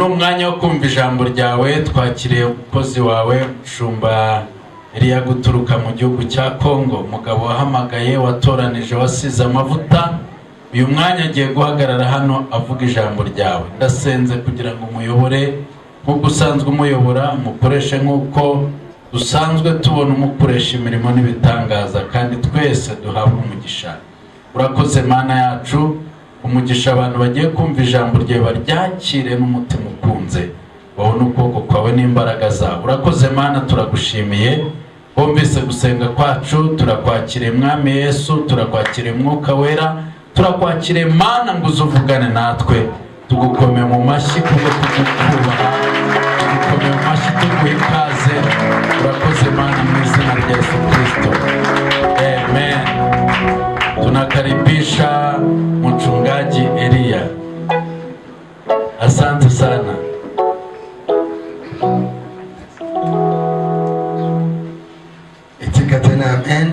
no mwanya wo kumva ijambo ryawe. Twakiriye umukozi wawe Shumba Elia guturuka mu gihugu cya Kongo, umugabo wahamagaye, watoranije, wasize amavuta. Uyu mwanya agiye guhagarara hano avuga ijambo ryawe. Ndasenze kugira ngo umuyobore nk'uko usanzwe umuyobora, umukoreshe nk'uko dusanzwe tubona umukoresha imirimo n'ibitangaza, kandi twese duhabwe umugisha. Urakoze Mana yacu, umugisha abantu bagiye kumva ijambo ryawe baryakire n'umutima ukunze, babone ukuboko kwawe n'imbaraga zawe. Urakoze Mana, turagushimiye. Bumvise gusenga kwacu, turakwakire Mwami Yesu, turakwakire Mwuka Wera, turakwakire Mana ngo uzuvugane natwe. Tugukome mu mashyi kubwo kugukubaha, tugukome mu mashyi tuguha ikaze. Urakoze Mana mu izina rya Yesu Kristo, amen. Tunakaribisha mchungaji Elia. Asante sana. Itika tena amen.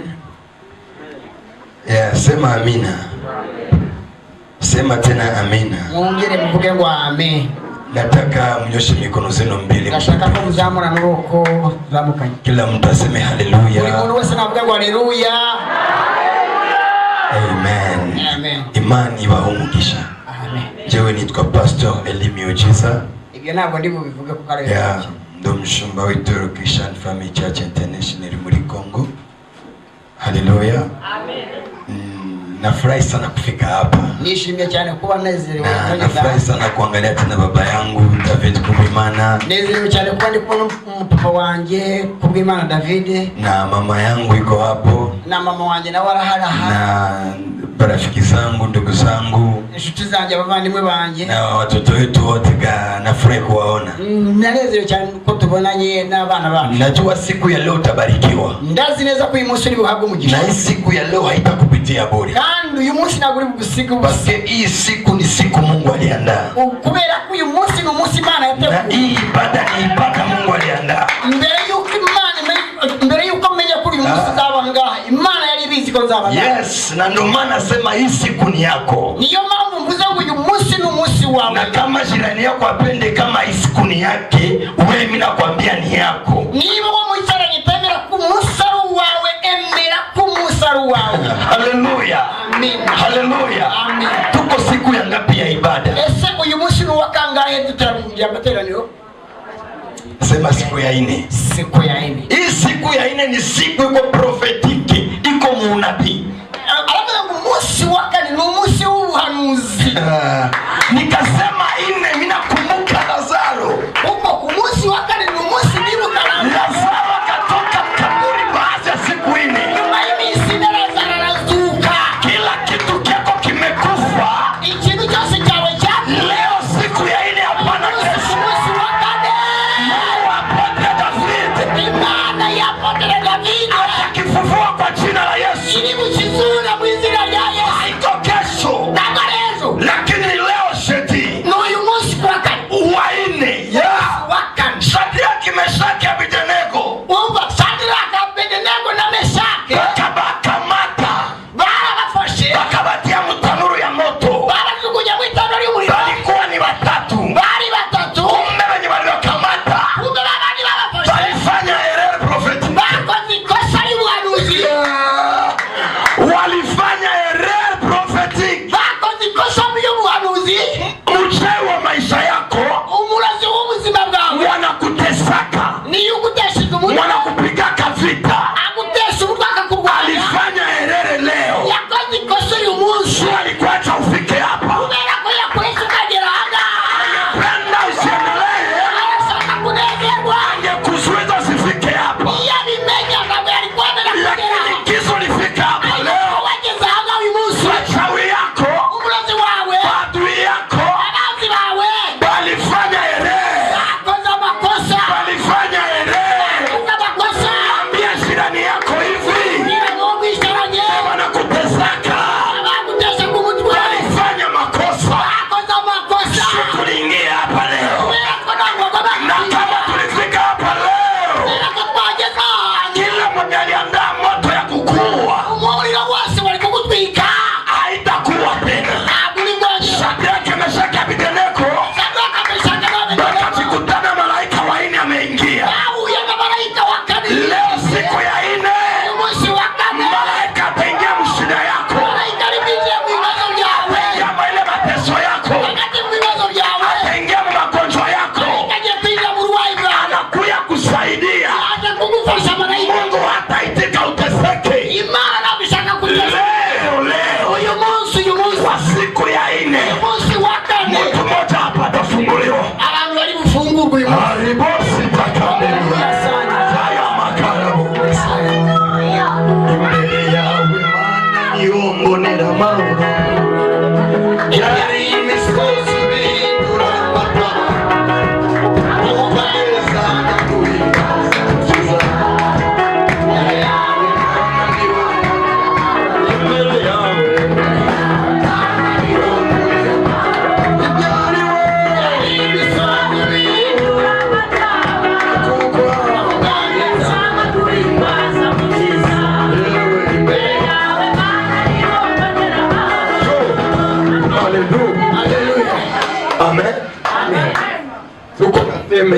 Yeah, sema amina. Sema tena amina. Mwongere mvuge ngo amen. Nataka mnyoshe mikono zenu mbili. Nashaka ko muzamura amaboko zamukanye. Kila mtu aseme haleluya. Buri muntu wese navuga ngo haleluya. Amen. Amen. Imani bahumugisha. Amen. Jewe nitwa Pastor Eli Miujiza. Ibyo ntabwo ndi bubivuge kuko ari Yeah, ndo mshumba w'Itorero Christian Family Church International muri Kongo. Haleluya. Amen. Nafurahi sana kufika hapa. Nishimye cyane kuba nezerewe. Nafurahi sana kuangalia tena baba yangu David Kubimana. Nezerewe cyane kuba ndi kubona papa wanjye Kubimana David. Na mama yangu iko hapo. Na mama wanjye nawe arahari. Na barafiki zangu, ndugu zangu, inshuti zanjye, abavandimwe banjye, na watoto wetu wote. Nafurahi kuwaona. Nanezerewe cyane ko tubonanye n'abana bacu. Najua siku ya leo utabarikiwa. Ndazi neza ko uyu munsi uri buhabwe umugisha. Na hii siku ya leo haitakupitia bure. Kandi uyu munsi ntabwo uri bugusiga ubusa. Parce hii siku ni siku Mungu aliandaa. Kubera ko uyu munsi ni umunsi Imana yateguye. Na hii ibada ni ibada Mungu aliandaa. Mbere yuko menya ko uyu munsi uzaba ngaha, Imana yari ibizi ko nzaba ngaha. Yes, na ndio maana nasema hii siku ni yako. Niyo mpamvu mvuze ngo uyu munsi ni umunsi wawe. Na kama jirani yako apende kama hii siku ni yake, wewe mimi nakwambia ni yako. Niba wo mwicaranye temera ko umunsi ari uwawe, emera ko umunsi ari uwawe. Haleluya. Amen. Haleluya. Amen. Tuko siku ya ngapi ya ibada? Ese uyu munsi ni wakangahe tutarumbya amateraniro? Sema siku ya 4. Siku ya 4. Hii siku ya 4 ni siku iko prophetiki, iko muunabii. Alafu umunsi wa 4 ni umunsi w'ubuhanuzi. Nikasema 4 mimi nakumbuka Lazaro. Uko umunsi wa 4 ni umunsi nibuka Lazaro akatoka kaburi baada ya siku 4. Nyuma y'imisi Lazaro arazuka. Kila kitu kyako kimekufa. Ikintu cyose cyawe cyapfuye. Leo siku ya 4 hapana kesho. Umunsi wa 4. Wapote David. Imana yapotere David. Atakifufua kwa jina la Yesu. Ili mukizura mu izina rya Yesu. Haiko kesho. Ntabwo rezo. Lakini leo sheti. N'uyu munsi wa 4. Wa 4. Yeah. Wa 4. Shati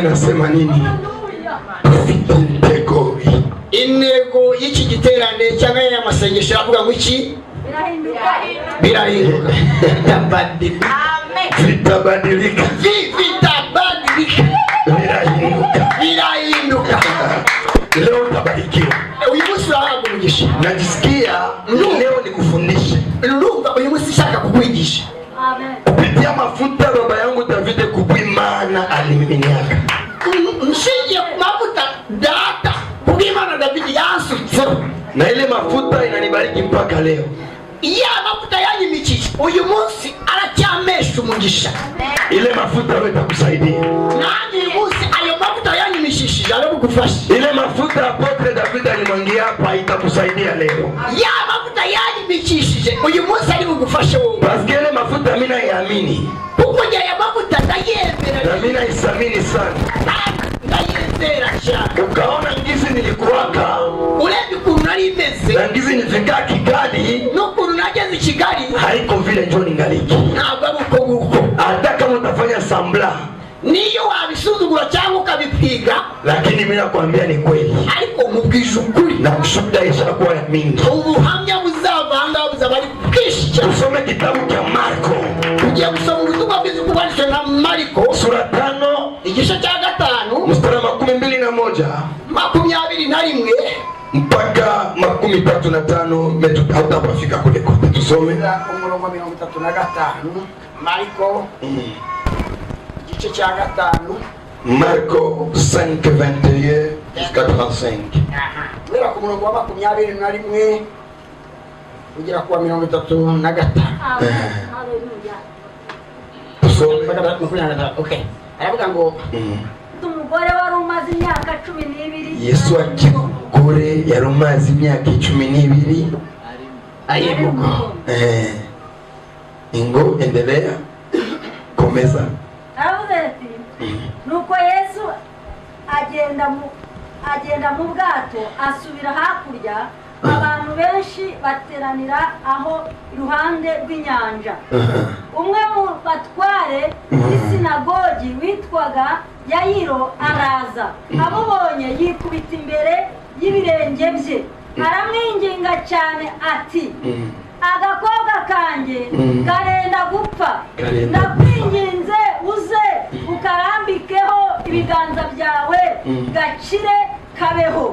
inasema nini? intego y'iki giterane cyangwa y'amasengesho avuga ngo iki? Birahinduka. Vitabadilika. Birahinduka. Leo utabarikiwa. Uyu munsi wahabwa umugisha. Najisikia leo nikufundishe. Urumva uyu munsi shaka kukwigisha. Kupitia mafuta baba yangu Davide kubwimana alimiminiaka. Nshingiye ku mafuta data kubwimana Davide yasutseho. Na ile mafuta inanibariki mpaka leo. Iya mafuta yanyimikije uyu munsi aracyamesha umugisha. Ile mafuta wewe itakusaidia. Nani uyu munsi ayo mafuta yanyimishishije ari kugufasha. Ile mafuta Apotre David alimwangia hapa itakusaidia leo. Ya mafuta yanyimikishije uyu munsi ari kugufasha wewe. Paske ile mafuta mimi naiamini. Kuko ya mafuta ndayemera. Na mimi naisamini sana. Ndayemera cyane. Ukaona ngizi nilikuwaka. Ulebi kuntu nari imeze. Na ngizi nifika Kigali. N'ukuntu nageze Kigali. Haiko vile njoo ningaliki. Ntabwo ari uko nguko. Hata kama utafanya sambla. Niyo wabisuzugura cyangwa ukabipiga. Lakini mimi nakwambia ni kweli. Ariko mubwije ukuri. Na kushuhudia ishakuwa ya mingi. Ubuhamya buzavanga buzabari bwinshi cyane. Tusome kitabu cha Marko. Tugiye gusoma ubutumwa bwiza bwanditswe na Marko. Sura 5. Igice cya 5. Mstari 21. 21 mpaka 35 metu hautapafika kule kote. Tusome umurongo 35 Marko igice cya 5 Marko 5:21 jusqu'à 35. Wera ku murongo wa 21 ugera ku 35. Haleluya. Tusome. Okay. Aravuga ngo Umugore wari umaze imyaka 12. Yesu akigore yari umaze imyaka 12. ayemuko. Ingo endelea. Komeza. Aravuze ati nuko Yesu agenda mu bwato asubira hakurya, abantu benshi bateranira aho iruhande rw'inyanja. Umwe mu batware b'isinagogi witwaga Yayiro araza, amubonye yikubita imbere y'ibirenge bye, aramwinginga cyane ati agakobwa kanjye karenda gupfa, ndakwinginze uze ukarambikeho ibiganza byawe gakire kabeho.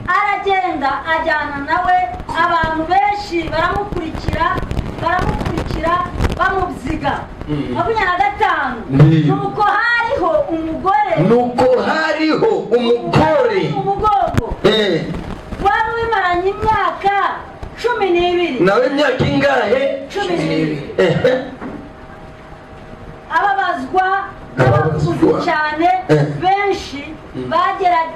Aragenda ajyana nawe, abantu benshi baramukurikira bamubyiga. 25 nuko hariho umugore umugongo wari wimaranye imyaka 12. nawe imyaka ingahe? 12. ababazwa n'abakuzi cyane benshi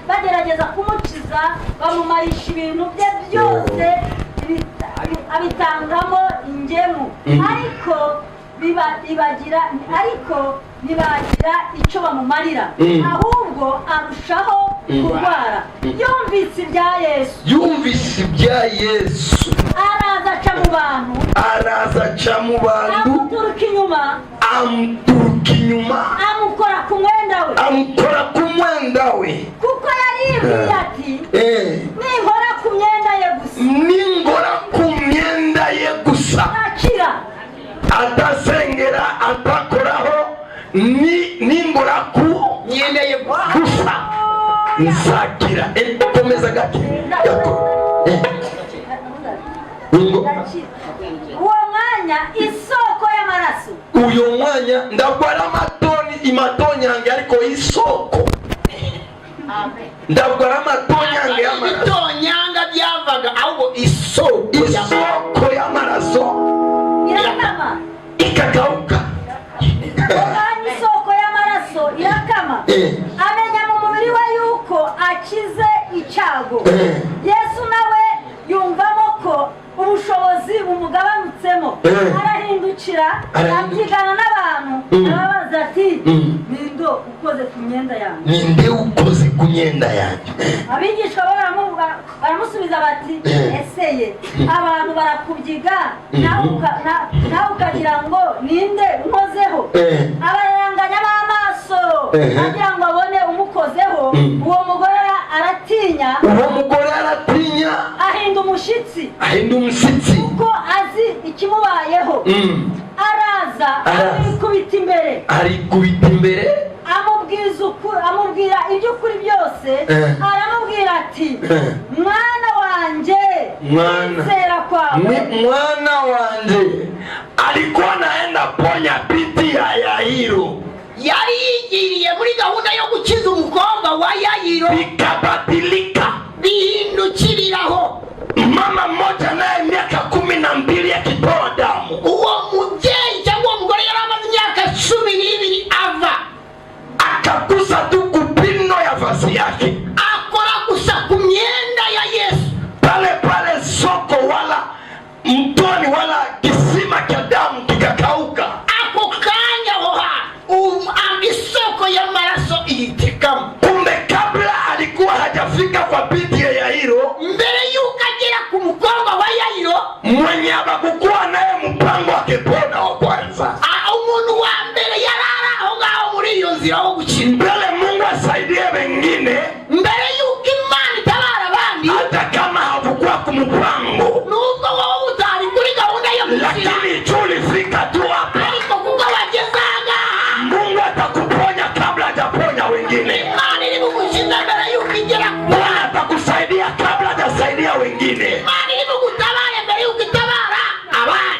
bagerageza kumukiza, bamumarisha ibintu bye byose, abitangamo ingemu, ariko ntibagira icyo bamumarira, ahubwo arushaho kurwara. Yumvise ibya Yesu, araza aca mu bantu, amuturuka inyuma, amukora ku mwenda we, kuko yaribwiye ati ninkora ku myenda ye gusa nakira. Atasengera, atakoraho, ningora ku myenda ye gusa nzakira. Komeza gake uwo mwanya isoko y'amaraso, uyo mwanya ndagwara imatonyange ariko isoko ndagwara amatonyange y'amaraso, itonyanga byavaga ahubwo isoko y'amaraso irakama ikakauka. Isoko y'amaraso irakama, amenya mu mubiri we yuko akize icyago. Yesu nawe yumvamo ko ubushobozi bumugabanutsemo, arahindukira abyigana n'abantu, arabaza ati ninde ukoze ku myenda yanjye? Abigishwa baramusubiza bati eseye abantu barakubyiga, nawe ukagira ngo ninde unkozeho. Abaranganya amaso agira ngo abone amukozeho uwo mugore aratinya, ahinda umushyitsi kuko azi ikimubayeho. Araza arikubita imbere amubwira iby'ukuri byose. Aramubwira ati mwana wanjye, kwizera kwawe. Mwana wanjye alikuwa naenda ponya binti ya Yairo. Yari yigiriye muri gahunda yo gukiza umukobwa wa Yairo, bikabadilika, bihindukiriraho. Mama mmoja naye miaka 12 akitoa damu. Uwo mubyeyi cyangwa umugore yari amaze imyaka 12 ava, akagusa tu kupino ya vazi yake, akora gusa ku myenda ya Yesu. Pale soko wala mtoni wala kisima cha damu kikakauka. Ako kanya isoko ya maraso itikama. Kumbe kabla alikuwa hajafika kwa binti ya Yairo, mbere yukagera ku mukobwa wa Yairo, mwenye abakukuwa naye mpango akepona wa kwanza, umuntu wa mbere yarara aho ngaho muri iyo nzira ho gukina. Mbele Mungu asaidie wengine, mbere yuko Imana itabara abandi, hata kama hakukuwa kumpango, nubwo wowe utari kuri gahunda yo gukina, lakini tulifika tu hapa. Ariko kuko wagezaga, Mungu atakuponya kabla hajaponya wengine. Imana iri kugukiza mbere yuko igera. Bwana atakusaidia kabla hajasaidia wengine. Imana iri kugutabara mbere yuko itabara abandi.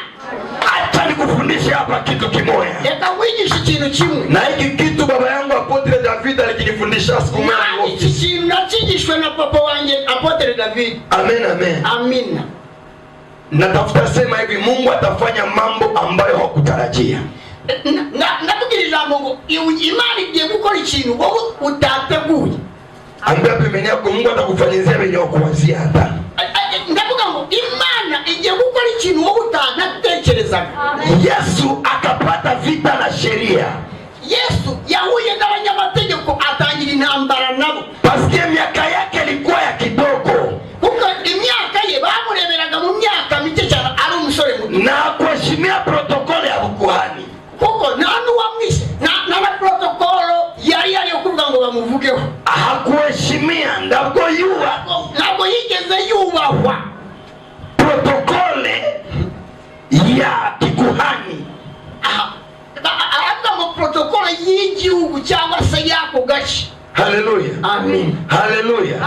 Acha nikufundishe hapa kitu kimoja. Reka wigishe ikintu kimwe. Na hiki kitu baba yangu Apotre David alikifundisha siku moja. Iki kintu nakigishwe na papa wanjye Apotre David. Amen. Amina. Natafuta sema hivi, Mungu atafanya mambo ambayo hakutarajia. Ndakubwira ijambo ngo Imana igiye gukora ikintu wowe utateguye. Ambia pembeni yako, Mungu atakufanyizia wenye kuanzia hata. Ndavuga ngo Imana igiye gukora ikintu wowe utanatekerezaga. Yesu akapata vita na sheria. Yesu yahuye n'abanyamategeko atangira intambara nabo. Paske miaka yake ilikuwa ya kidogo. Kuko imyaka ye bamureberaga mu myaka mike cyane ari umusore muto. Na kuheshimia protokoli ya ukuhani. Kuko nanu wamwishe na protokolo yari kuvuga ngo bamuvugeho. Hakuheshimia, ntabwo yigeze yubahwa protokole ya kikuhani. Aravuga ngo protokolo y'igihugu cyangwa se yako gace. Haleluya. Amen. Haleluya.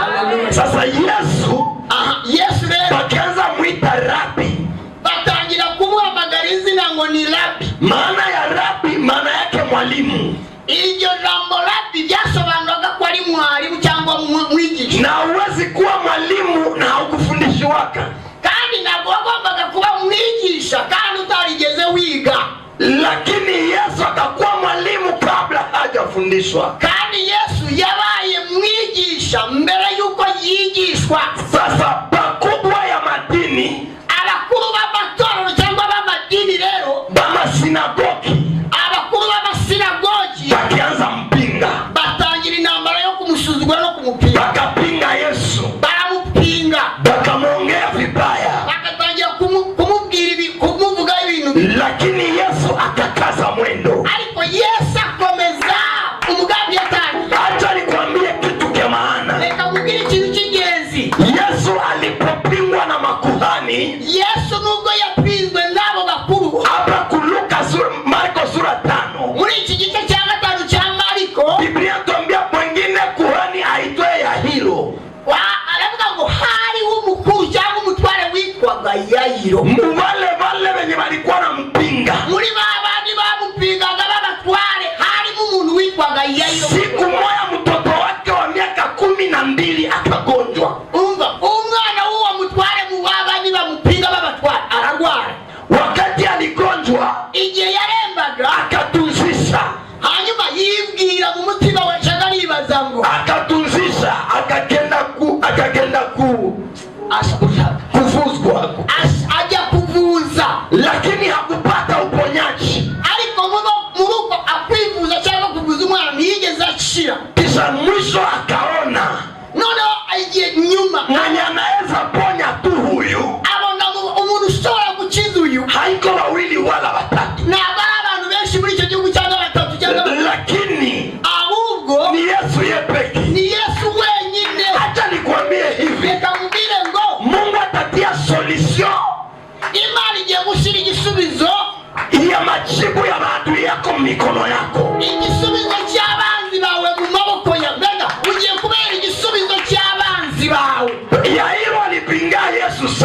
Sasa Yesu rero bakaanza mwita rabi. Batangira kumuhamagara izina ngo ni rabi. Maana ya rabi, maana yake mwalimu. Iryo jambo rabi byasobanuraga ko ari mwalimu cyangwa mwigisha. Na huwezi kuwa mwalimu na haukufundishwaka. Kandi ntabwo wagombaga kuba mwigisha kandi utarigeze wiga. Lakini Yesu akakuwa mwalimu kabla hajafundishwa. Kandi Yesu yabaye mwigisha mbere yuko yigishwa. Sasa bakubwa ya madini, abakuru b'amatorero cyangwa b'amadini rero, b'amasinagogi, abakuru b'amasinagogi bakianza mpinga. Batangira intambara yo kumusuzugura no kumupinga. Bakapinga Yesu. Baramupinga. Bakamwongea vibaya. Bakatangira kumuvuga ibintu. Lakini Yesu akakaza mwendo. Ariko Yesu akomeza umugambi yatangiye. Acha nikwambie kitu cha maana. Reka mubwire ikintu cy'ingenzi. Yesu alipopingwa na makuhani, Yesu nubwo yapinzwe n'abo bakuru. hapa kuluka Marko sura 5. Muri iki gice cya 5 cya Marko, Biblia tuambia mwingine kuhani aitwe Yairo. Aravuga ngo hari umukuru cyangwa umutware witwaga Yairo. Wale wenye walikuwa na mpinga. Muri babandi bamupingaga b'abatware harimo umuntu witwaga Yairo. Siku moja mtoto wake wa miaka 12 akagonjwa. Umwana huwa mutware mu babandi bamupinga b'abatware aragwara. Wakati aligonjwa, igihe yarembaga akatunzisha. Hanyuma yibwira mu mutima we cyangwa nibaza ngo akatunzisha, akagenda kuvuzwa. Ajya kuvuza, lakini hakupata uponyaji. Ariko muruko akwivuza cyangwa kuvuza umwana ntiyigeze akira. Kisha mwisho akaona noneho agiye nyuma mwenye anaweza ponya tu huyu, abona umuntu ushobora gukiza uyu haiko wawili wala watatu, ntabwo ari abantu benshi muri icyo gihugu cyangwa batatu cyangwa, lakini ahubwo ni Yesu yepeke.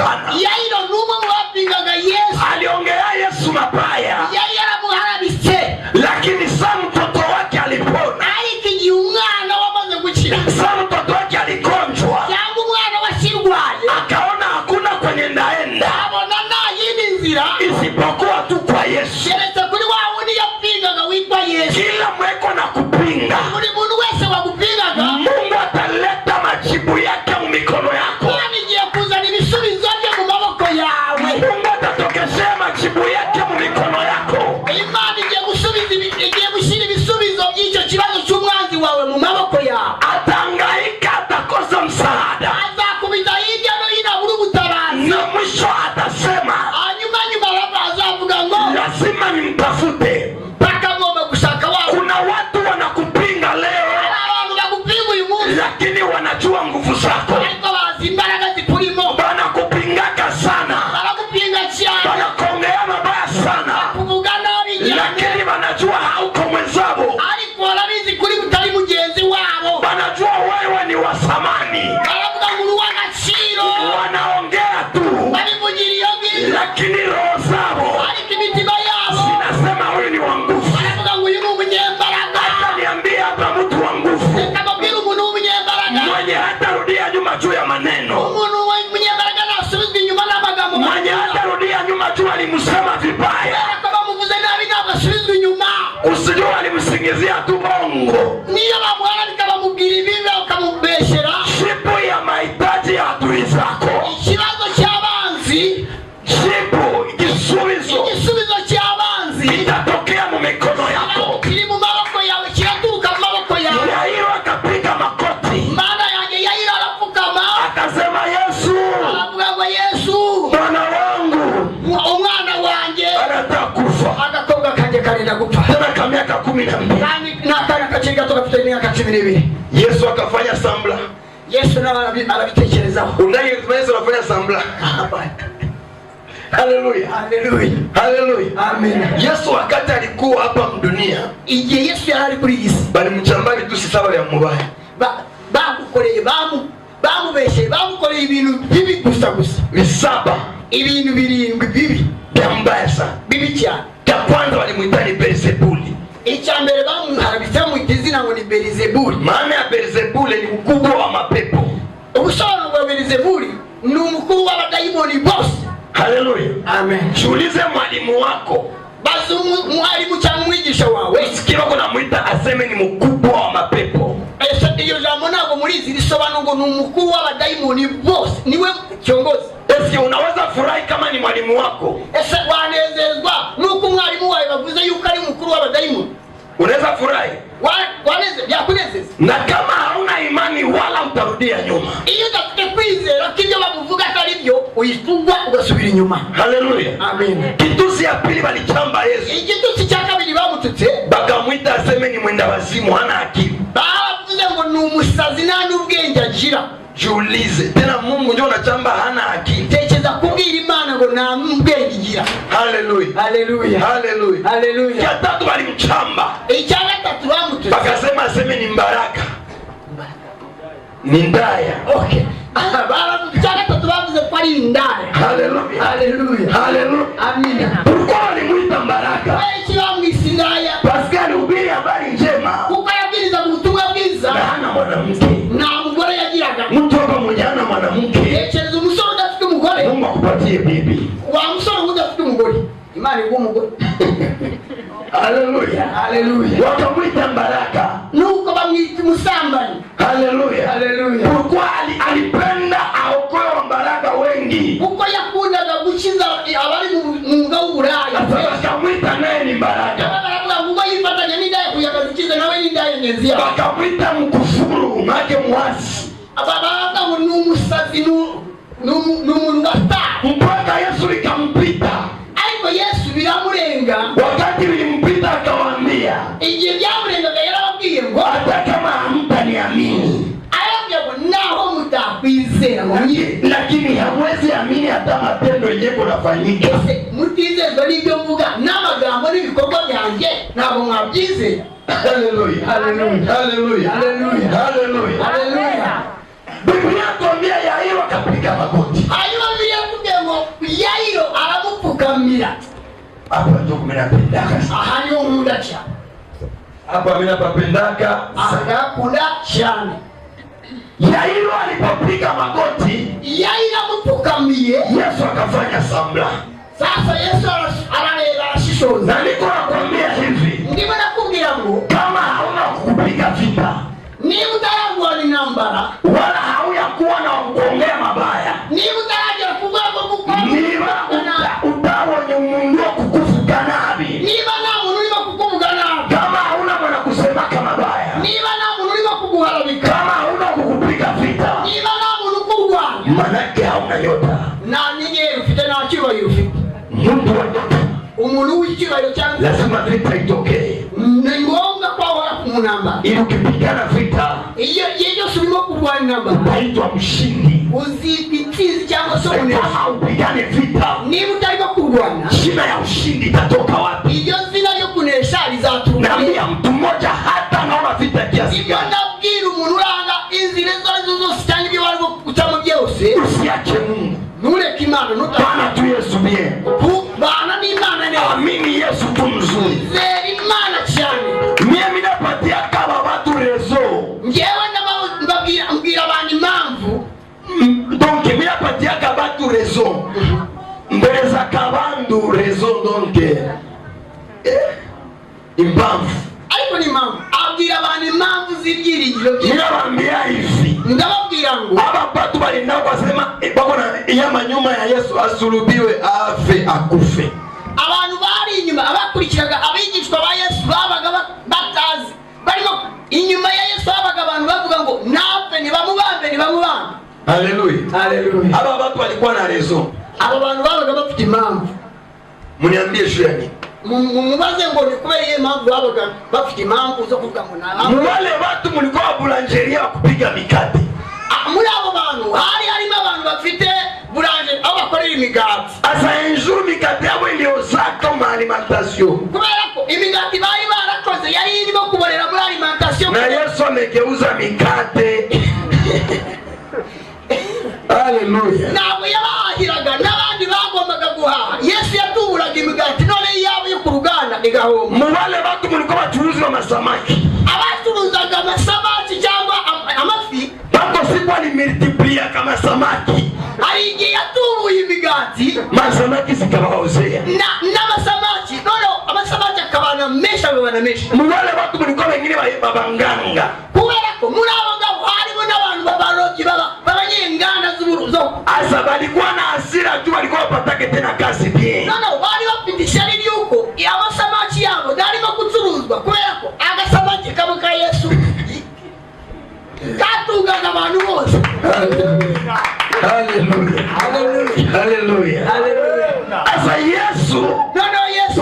sana. Yairo n'umwe mu bapingaga Yesu. Aliongea Yesu mabaya, Yari yaramuharabitse. lakini saa mtoto wake alipona, Ariko igihe umwana wamaze gukira, saa mtoto wake aligonjwa, cyangwa umwana wasirwaye, akaona hakuna kwenye ndaenda abona nta yindi nzira isipokuwa tu kwa Yesu. keretse kuri wa wundi yapingaga witwa Yesu. Kila mweko na kupinga, Buri muntu wese wagupingaga, Mungu ataleta majibu yake mu mikono yako. Imana igiye kuzana ibisubizo bye mu maboko yawe. Mungu atatokeshea majibu yake mu mikono yako. Imana igiye gushyira ibisubizo by'icyo kibazo cy'umwanzi wawe mu maboko yawe. Atahangaika, atakosa msaada, Azakubita hirya no hino abura ubutabazi, na mwisho atasema hanyuma azavuga ngo lazima nimtafute. mpaka ngomba gushaka wawe. Kuna watu wanakupinga leo, Hari abantu bagupinga uyu munsi, lakini wanajua nguvu zako. ariko bazi imbaraga zikurimo. Wanakupingaka sana, Baragupinga cyane, wanakongea mabaya sana, kuvuga nabi cyane, lakini wanajua hauko mwenzabo. ariko barabizi kuri utari mugenzi wabo. Wanajua wewe ni wa thamani, Baravuga ngo uri uw'agaciro, wanaongea tu, babivugira iyo ngiyo, lakini roho zabo ariko imitima yabo zinasema huyu ni wa nguvu. baravuga ngo uyu ni umunyembaraga. Hata niambie hapa mtu wa nguvu Reka mbabwire umuntu w'umunyembaraga, mwenye hatarudia nyuma juu ya maneno, umuntu w'umunyembaraga ntasubizwa inyuma n'amagambo mwenye magufi. hatarudia nyuma juu alimsema vibaya, Kubera ko bamuvuze nabi ntabwo asubizwa inyuma. usijua alimsingizia tu bongo. Niyo bamuharabika bamubwira ibibi bakamubeshyera, Jibu ya mahitaji ya adui zako, ikibazo cy'abanzi, jibu igisubizo igisubizo cy'abanzi kitatokea mu mikono yako. kiri mu maboko yawe, kiraturuka mu maboko yawe. Yairo akapiga makoti Mana yanjye Yairo arapfukama, akasema, Yesu aravuga ngo Yesu, mwana wangu umwana wanjye anataka kufa, agakobwa kanjye karenda gupfa, tena ka miaka 12. kandi n'akana kakiri gato gafite imyaka 12. Yesu akafanya sambla. Yesu nawe arabitekerezaho. Unayetuma Yesu anafanya sambla. Haleluya. Haleluya. Haleluya. Amen. Yesu wakati alikuwa hapa mdunia, Igihe Yesu yari ari kuri iyi si, balimchamba vitusi sawa ya mubaya. bamukoreye bamubeshyeye, bamukoreye ibintu bibi gusa Visaba ibintu 7 bibi vya mbaya sana. bibi cyane. Cha kwanza walimuita ni Beelzebuli. Icya mbere bamuharabitse bamwita izina ngo ni Beelzebuli. Maana ya Beelzebuli ni mkubwa wa mapepo. Ubusobanuro bwa Beelzebuli ni umukuru w'abadayimoni bose. Haleluya. Amen. Jiulize mwalimu wako, Bazi mwarimu cyangwa umwigisha wawe, sikia wako namuita aseme ni mkubwa wa mapepo. iyo jambo ntabwo murizi risobanura ngo ni umukuru w'abadayimoni bose, niwe kiongozi. Esi unaweza furahi kama ni mwalimu wako? Ese wanezezwa nuko umwarimu wawe bavuze yuko ari umukuru w'abadayimoni? Unaweza furahi? Waneze byakunezeza? Na kama hauna imani wala utarudia nyuma. Iyo udafite kwizera ko ibyo bamuvuga atari byo, uyifungwa ugasubira inyuma. Haleluya. Amen. Kitusi ya pili walichamba Yesu, Igitutsi cya kabiri bamututse, bakamwita aseme ni mwenda wazimu, hana akili. bavuze ngo ni umusazi nta n'ubwenge agira. Jiulize tena, Mungu ndio anachamba hana akili? Tekereza kubwira Imana ngo nta n'ubwenge igira. Haleluya. Haleluya. Haleluya. Haleluya. Ya tatu walimchamba, Icya gatatu bamututse, bakasema aseme ni mbaraka, ni ndaya. okay. Icya gatatu bavuze ko ari indaya. Haleluya. Haleluya. Haleluya. Amina. Pourquoi walimuita mbaraka? Benshi bamwise indaya Pascal hubiri habari njema kuko yabwiriza ubutumwa bwiza, na hana mwanamke. nta mugore yagiraga. Mtu hapa mwenye hana mwanamke, Tekereza umusore udafite umugore, Mungu akupatie bibi. wa musore udafite umugore, Imana iguha umugore. Haleluya. Haleluya. Wakamwita mbaraka. Nuko bamwita umusambanyi. Haleluya. Haleluya. Pourquoi alipenda aokoe wambaraka wengi, Kuko yakundaga gukiza abari mu mwuga w'uburaya. sasa wakamwita naye ni mbaraka. Baravuga ngo yifatanya n'indaya kuyagazikiza nawe n'indaya ngenzi yawe. Wakamwita mkufuru, make mwasi. Baravuga ngo ni umusazi, ni umuntu wastaa. Mpaka Yesu ikampita. Ariko Yesu biramurenga. Wakati vilimpita akawaambia, Igihe byamurengaga yarababwiye ngo hata kama hamtaniamini, arababwiye ngo naho mutakwizera ngo lakini hamwezi amini hata matendo yenyewe kunafanyika. ese mutizezwa n'ibyo mvuga n'amagambo n'ibikorwa byanjye ntabwo mwabyizera. Haleluya. Haleluya. Haleluya. Haleluya. Haleluya. Haleluya. Biblia inatuambia Yairo akapiga magoti. Hanyuma Biblia hapa ndio mimi napendaka sana. aha niho nkunda cyane, Hapa mimi napendaka aha ndakunda cyane. Yairo alipopiga magoti, Yairo amupfukamiye, Yesu akafanya sambla. sasa Yesu arareba arashishoza. Na niko nakwambia hivi, Ndimo nakubwira ngo kama hauna kupiga vita, niba utararwana intambara, wala hauyakuwa na kuongea mabaya, niba utaragera ku rwego gukora, niba utabonye umuntu wo kukuvuga nabi, niba nta muntu urimo kukuvuga nabi, kama hauna mwana kusemaka mabaya, niba nta muntu urimo kuguharabika, kama hauna kukupiga vita, niba nta muntu ukurwanya, manake hauna nyota. nta nyenyeri ufite, nta cyubahiro ufite. Mtu wa nyota Umuntu w'icyubahiro cyangwa lazima vita itokee, ni ngombwa ko ahora ku ntambara. ili ukipigana vita Iyo byose urimo kurwanya intambara, utaitwa mshindi. uzitwa intsinzi cyangwa se umunezero. Kama upigane vita, Niba utarimo kurwana, jina ya ushindi itatoka wapi? iryo zina ryo kunesha rizaturuka. Naambia mtu mmoja, hata naona vita kiasi Ibyo gani, ndabwira umuntu uranga inzira izo arizo zose cyangwa ibyo barimo gucamo byose, usiache Mungu. ntureke Imana, Bana tu Yesu bien. bana n'Imana neza. Amini Yesu tu mzuri. Zera Imana cyane. Mimi napatia kama watu rezo. Ngewe mbwira abantu impamvu. Donc mimi napatia kama watu rezo. Mbele za kabandu rezo donc. Impamvu. Ariko ni impamvu. Abwira abantu impamvu z'ibyiringiro bye. Ninawaambia hivi. Ndababwira ngo aba batu balinda kwasema bako na iyama nyuma ya Yesu asulubiwe afe akufe. Abantu bari inyuma abakurikiraga abigishwa ba Yesu babaga batazi, barimo inyuma ya Yesu babaga abantu bavuga ngo napfe nibamubambe. Haleluya. Haleluya. Aba batu walikuwa na rezo. Aba bantu babaga bafite impamvu. Muniambie shule nini? Mubaze ngo ni kubera iyo impamvu babaga bafite impamvu zo kuvuga ngo naba. Wale watu mlikuwa bulanjeria kupiga mikate. Muri abo bantu harimo abantu bafite buranje aho bakorera imigati. Asa injuru mikate yabo iliozaka mu alimentation. Kubera ko imigati bari barakoze yari irimo kuborera muri alimentation. Na Yesu amegeuza mikate. Haleluya. Ntabwo yabahiraga n'abandi bagombaga guhaha. Yesu yatuburaga imigati none yabo yo ku ruganda igahomba. Mu wale watu mlikuwa bacuruzi wa masamaki. Abacuruzaga amasamaki cyangwa amafi bako siku alimultiplia kama samaki. hari igihe yatubuye imigati Masamaki zikawaozea. n'amasamaki none amasamaki akabana menshi ababana menshi. Mu wale watu mlikuwa wengine babanganga. Kubera ko muri abo ngabo harimo n'abantu babaroki b'abanyenganda z'uburuzo. Asa balikuwa na hasira tu, walikuwa wapatake tena kazi bien. None bari bafite ishyari ry'uko amasamaki yabo ntarimo gucuruzwa kubera ko agasamaki kabo ka Yesu katungaga abantu bose. Haleluya. Haleluya. Haleluya. Asa Yesu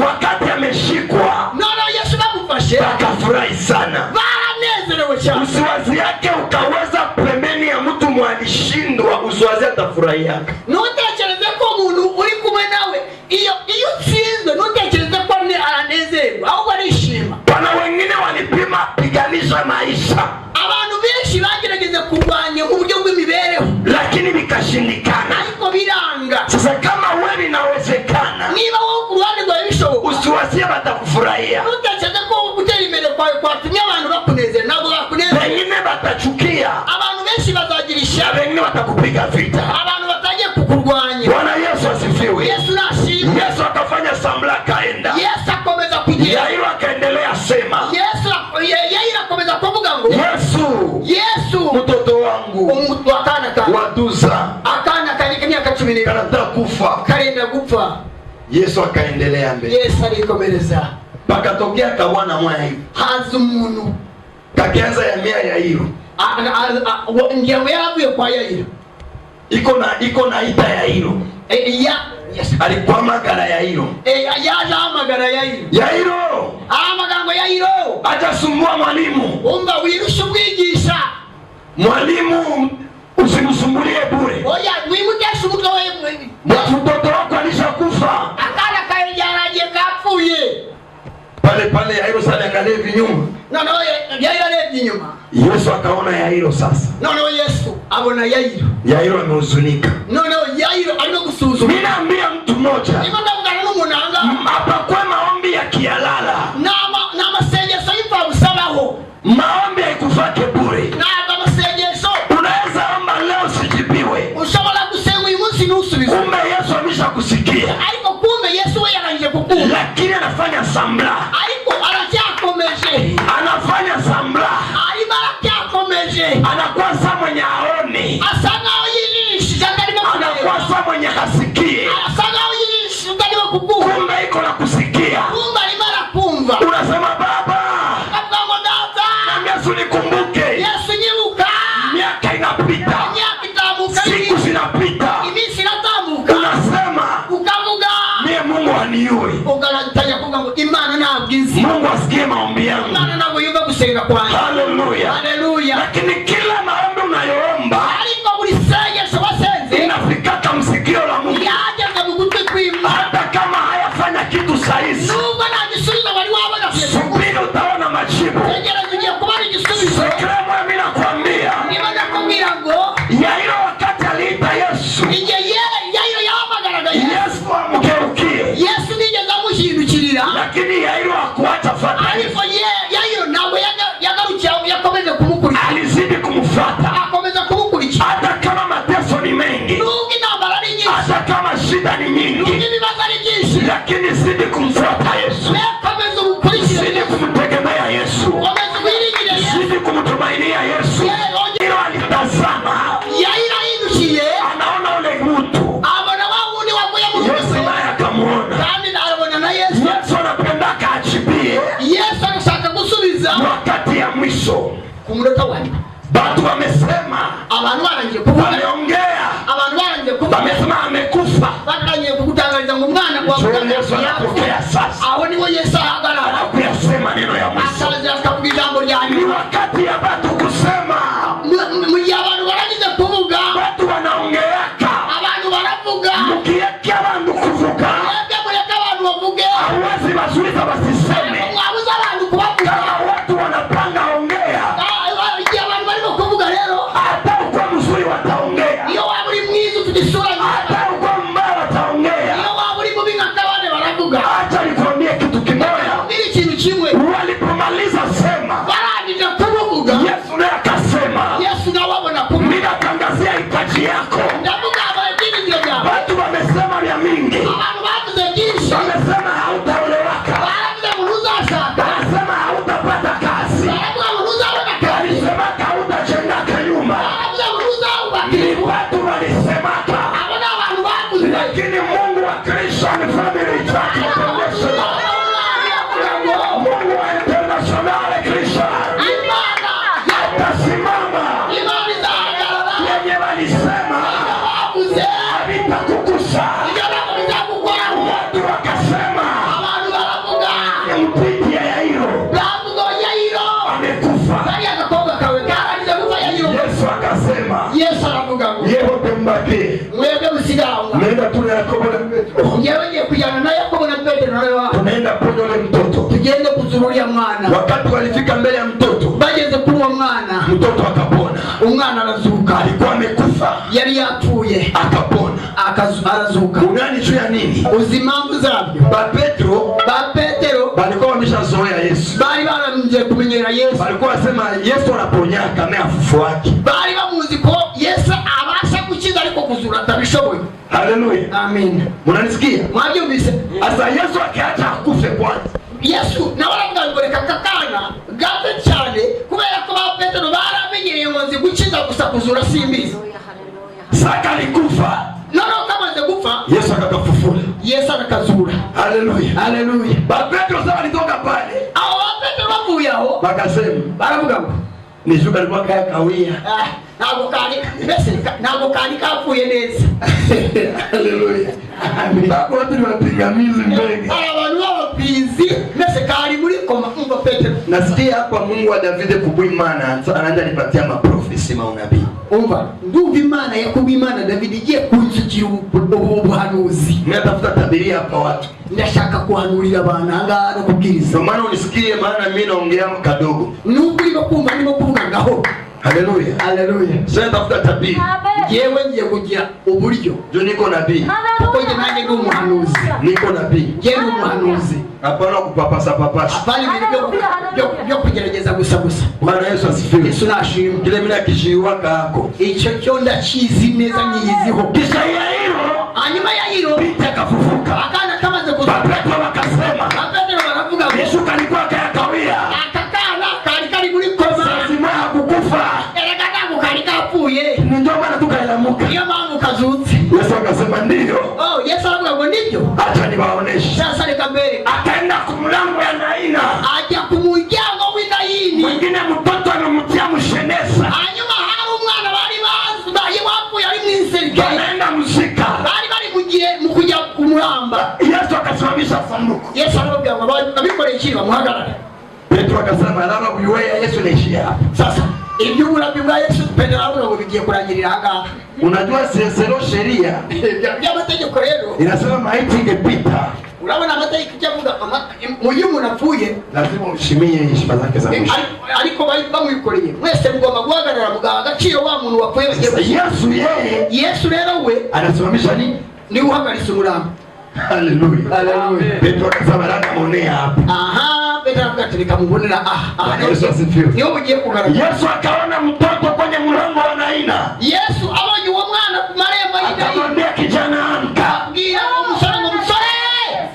wakati ameshikwa, Yesu bamufashe akafurahi sana. baranezerewe cyane. Usiwazi yake ukaweza pembeni ya mtu mwalishindwa, usiwazi atafurahia. Ntutekereze ko umuntu uri kumwe nawe iyo utsinzwe ntutekereze ko aranezerwa ahubwo arishima. Pana wengine walipima piganisha maisha, Abantu benshi bagerageza kurwanya mu buryo bw'imibereho lakini bikashindikana. ariko biranga. Sasa kama wewe inawezekana, Niba wowe ku ruhande rwawe bishoboka, usiwazie batakufurahia. ntutekereze ko gutera imbere kwawe kwatumye abantu bakunezera. Ntabwo bakunezera. Wengine batachukia, Abantu benshi bazagira na ishyari. wengine watakupiga vita. Abantu batagiye kukurwanya. Bwana Yesu asifiwe. Yesu nashimwe. Yesu akafanya samla akaenda. Yesu akomeza kugenda. Yairo akaendelea sema, Yairo akomeza kuvuga ngo Yesu mtoto wangu umutu akana ka waduza akana kanyika myaka 12 kanataka kufa. karenda gupfa. Yesu akaendelea mbele. Yesu alikomereza. Pakatokea kabwana mwana hivi. Haza umuntu Kakianza ya mia Yairo. ngira ngo yaravuye kwa Yairo. Iko na ita Yairo. Alikuwa magara Yairo. Yaje amagara Yairo. Yairo. Amagambo Yairo. Atasumbua mwalimu. Umva wirusha ubwigisha. Mwalimu usimsumbulie bure. Oya wimutesha umutwe wewe. Mtoto wako alishakufa. Akana kayaraje kapfuye. Pale Yairo sasa angalia vinyuma. None Yairo arebye inyuma. Yesu akaona Yairo sasa. None Yesu abona Yairo. Yairo amehuzunika. None Yairo arimo gusuzuma. Mimi naambia mtu mmoja, Niko ndavugana n'umuntu nanga Hapakwe maombi ya kialala. na masengesho y'iva usabaho. Maombi haikufake bure. Na masengesho Unaweza omba leo sijibiwe, ushobora gusenga uyu munsi ntusubize. kumbe Yesu ameshakusikia, Ariko kumbe Yesu we yarangije kukumva. lakini anafanya sambla. Ariko aracyakomeje. Anafanya sambla. Arimo aracyakomeje. Anakuwa sa mwenye aone. Asa nkaho yirishije atarimo kureba. Anakuwa sa mwenye hasikie. Asa nkaho yirishije atarimo kukumva. Kumbe iko na kusikia. Kumbe arimo arakumva. Unasema Baba, Avuga ngo data, na Yesu nikumbuke. Yesu nyibuka. Miaka inapita, Imyaka itamuka, siku zinapita, iminsi iratambuka. unasema Ukavuga mie Mungu aniue. ugatangira kuvuga ngo Imana ntabwo izi. Mungu asikie maombi yangu. Imana ntabwo yumva gusenga kwanjye. Haleluya. Haleluya. Lakini kila maombi unayoomba Ariko buri sengesho wasenze inafikaka msikio la Mungu, yageze mu gutwi kw'Imana. hata kama hayafanya kitu sahizi. Nubwo nta gisubizo wari wabona kugeza ubu, Subiri utaona majibu. tegereza ugiye kubona igisubizo. Sekremo mimi nakwambia, Niba ndakubwira ngo Yairo wakati aliita Yesu, igihe Yayiro yahamagaraga Yesu, Yesu amgeukie, Yesu nigeze amuhindukirira. lakini Yairo hakuacha fata. Ariko Yayiro ntabwo yagarukiye, yakomeje kumukurikira. Alizidi kumfuata, Akomeza kumukurikira. hata kama mateso ni mengi, Nubwo intambara ari nyinshi, hata kama shida ni nubwo nyingi, ibibazo ari byinshi, lakini zidi kumfuata Yesu, komeza umukurikire zidi Yesu. kumtegemea Yesu, Komeza umwiringire Yesu. zidi kumtumainia Yesu. Yairo alitazama, Yayiro ahindukiye anaona ule mtu, abona wa wundi waguye mu Yesu rwego, naye akamuona. kandi arabona na Yesu. Yesu anapenda akachibie Yesu arashaka gusubiza wakati ya mwisho. ku munota wa nyuma. Watu wamesema, Abantu barangiye kuvuga, wameongea, abantu barangiye kuvuga, wamesema amekufa. batangiye kugutangariza ngo umwana wa Njoo Yesu anapokea sasa, aho niho Yesu ahagarara, anakuyasema neno ya mwisho. akaza akavuga ijambo rya Ni nyuma. wakati ya watu kusema, Mu gihe abantu barangize kuvuga, watu wanaongeaka, abantu baravuga, mukieke abantu kuvuga, mwebwe mureke abantu bavuge, hauwezi bazuiza basiseme. mwabuze abantu kubavuga. Kama watu wanapanga ongea, Igihe abantu barimo kuvuga rero, hata ukuwa mzuri wataongea, iyo waba uri mwiza ufite isura nziza, hata ukuwa mbaya wataongea. iyo waba uri mubi nka kabane baravuga. Acha nikwambie kitu kimoja, Mbiri ikintu kimwe, walipomaliza sema, barangije kuvuga, Yesu naye akasema, Yesu nawe abona kuvuga. ninatangazia hitaji yako. Ndavuga ibyiringiro byawe. Watu wamesema vya mingi, Abantu bavuze byinshi, wamesema hautaolewaka, baravuze ngo ntuzashaka, wamesema hautapata kazi, baravuga ngo ntuzabona akazi, walisemaka hautachengaka nyumba. baravuze ngo ntuzubaka Ni inzu. watu walisemaka, Abo ni abantu bavuze. lakini Mungu wa Christian Family Church International, Mungu wa International Christian Imana atasimama. Imana izahagarara. Yenye walisema Bavuze havitakukusa, ibyo ntabwo bizagukoraho. watu wakasema Abantu baravuga, mpiti ya Yairo bavuga ngo Yayiro, amekufa. kariya gakobwa kawe karangiza gupfa Yayiro. Yesu akasema Yesu aravuga ngo yehote mbaki mwebwe musigara aho ngaho. nenda tuna Yakobo na Petro, Njyewe ngiye kujyana na Yakobo na Petero na Yohana, tunaenda ponya ule mtoto. tugende kuzura uriya mwana. Wakati walifika mbele ya mtoto, Bageze kuri uwo mwana, mtoto akapona. umwana arazuka. Alikuwa amekufa Yari yapfuye akapona. arazuka. Unani juu ya nini? Uzi impamvu zabyo? Ba Petro Ba Petero walikuwa wameshazoea Yesu, bari baramenye kumenyera Yesu, walikuwa wasema Yesu anaponyaka na afufuaki. bari bamuzi ko Yesu abasha gukiza ariko kuzura atabishoboye. Haleluya, Amen. munanisikia? Mwabyumvise? Asa Yesu akiacha akufe kwanza, Yesu nawe aravuga ngo reka kakana gato cyane, kubera ko ba Petero baramenyereye ngo nzi gukiza gusa kuzura simbizi. saka alikufa, Noneho kamaze gupfa, Yesu akakafufula. Yesu arakazura. Haleluya. Haleluya. Ba Petro sasa walitoka pale, Abo ba Petero bavuye aho wakasema baravuga ngo ni shuka alikuwa kaya kawia. ntabwo kari kapfuye neza. Haleluya. Bako watu ni wapingamizi mbele. Abantu b'abapinzi mbese kari muri koma. Umva Petero, Nasikia hapa Mungu wa Davide kubwimana anaanza nipatia maprofesi maunabii. umva ndumva Imana yakuba Imana David igiye kunsukira ubuhanuzi. Mimi natafuta tabiria hapa watu. Ndashaka kuhanurira abantu ahangaha no kubwiriza. Ndio maana unisikie, maana mimi naongea kadogo. Nubwo urimo kumva ndimo kuvuga ngaho. Haleluya. Haleluya. Sasa natafuta tabiri. yewe ngiye kugira uburyo Ndio niko nabii. kuko njye nanjye ndi umuhanuzi. Niko nabii. Njye ndi umuhanuzi. Hapana kupapasa papasa. Hapana ibintu byo kugerageza gusa. Bwana Yesu asifiwe. Yesu nashimwe. Kile mimi nakishiwa kako. Icyo cyo ndakizi neza nyiyiziho. Kisha Yairo, Hanyuma Yairo binti akafufuka. akana kamaze kuzuka. Petro wakasema, Petero baravuga ngo Yesu kalikuwa kayakawia. akakana kari muri koma. Lazima hakukufa. Erega kari kapfuye. Ndio maana tukaelamuka. Niyo mpamvu kazutse. Yesu akasema ndio. Oh, Yesu aravuga ngo nibyo. Acha niwaoneshe. Sasa reka mbere. Akaenda kumlango ya Naina. Ajya ku muryango w'Inayini. Mwingine mtoto anamtia mshenesa. Hanyuma hari umwana bari bazi wapfuye ari mu iserike. Anaenda mzika. Bari mu kujya kumuramba. Yesu akasimamisha sanduku. Yesu aravuga ngo abikoreye iki bamuhagarare. Petro akasema alama uiwea Yesu naishia hapa. Sasa ibyo burabyo bwa Yesu Petero aravuga ngo bigiye kurangirira aha. Unajua sesero sheria By'amategeko rero inasema maiti ingepita. Urabona amategeko cyavuga mu gihe umuntu apfuye Lazima ushimie heshima zake za mwisho. Ariko bamwikoreye mwese mugomba guhagarara mugaha agaciro wa muntu wapfuye. Yesu rero we anasimamisha nini? Ni uhagarisa umurambo. Haleluya. Haleluya. Petro akasema rada monea hapa. Aha, Petro akatirika mubonera Yesu asifiwe. Niyo ugiye kugaragara. Yesu akaona mtoto kwenye mlango wa Naina. Yesu abonye uwo mwana ku marembo y'Inaini. Akamwambia kijana amka. Abwira umusore ngo musore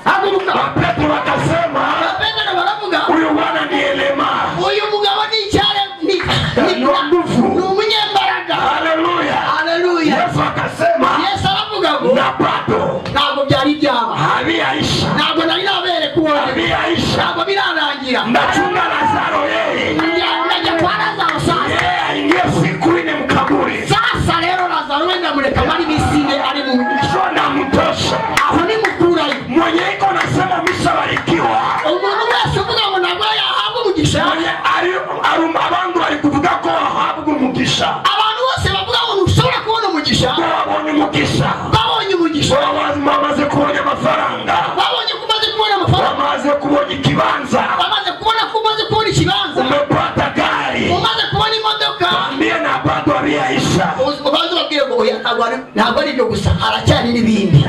haguruka. Petro akasema Petero baravuga huyu bwana ni elema. Uyu mugabo ni icyare ni umunyembaraga. Haleluya. Haleluya. Yesu akasema Yesu aravuga ngo na bado ntabwo byari byaba. habiyaisha. Ntabwo nari nabere kubona. Habiyaisha. Ntabwo birarangira. Ndachunga Lazaro yeye. Najya kwa Lazaro sasa. Yeye aingie siku ine mkaburi. Sasa rero Lazaro wenda mureka bari bisinde ari mu Shona mtosha. aho ni mukurayo. Mwenye iko nasema mshabarikiwa. Umuntu wese uvuga ngo ntabwo yahabwa umugisha. Mwenye abantu bari kuvuga ko ahabwa umugisha. Abantu bose bavuga ngo ntushobora kubona umugisha. Babonye umugisha. Babonye umugisha. Bamaze kubona amafaranga. Babonye kumaze kubona amafaranga. Bamaze kubona ikibanza. Bamaze kubona ikibanza. Umepata gari. Umaze kubona imodoka. Mbie na bado habiyaisha. Ubanza babwire ngo oya ntabwo ari byo gusa haracyari n'ibindi.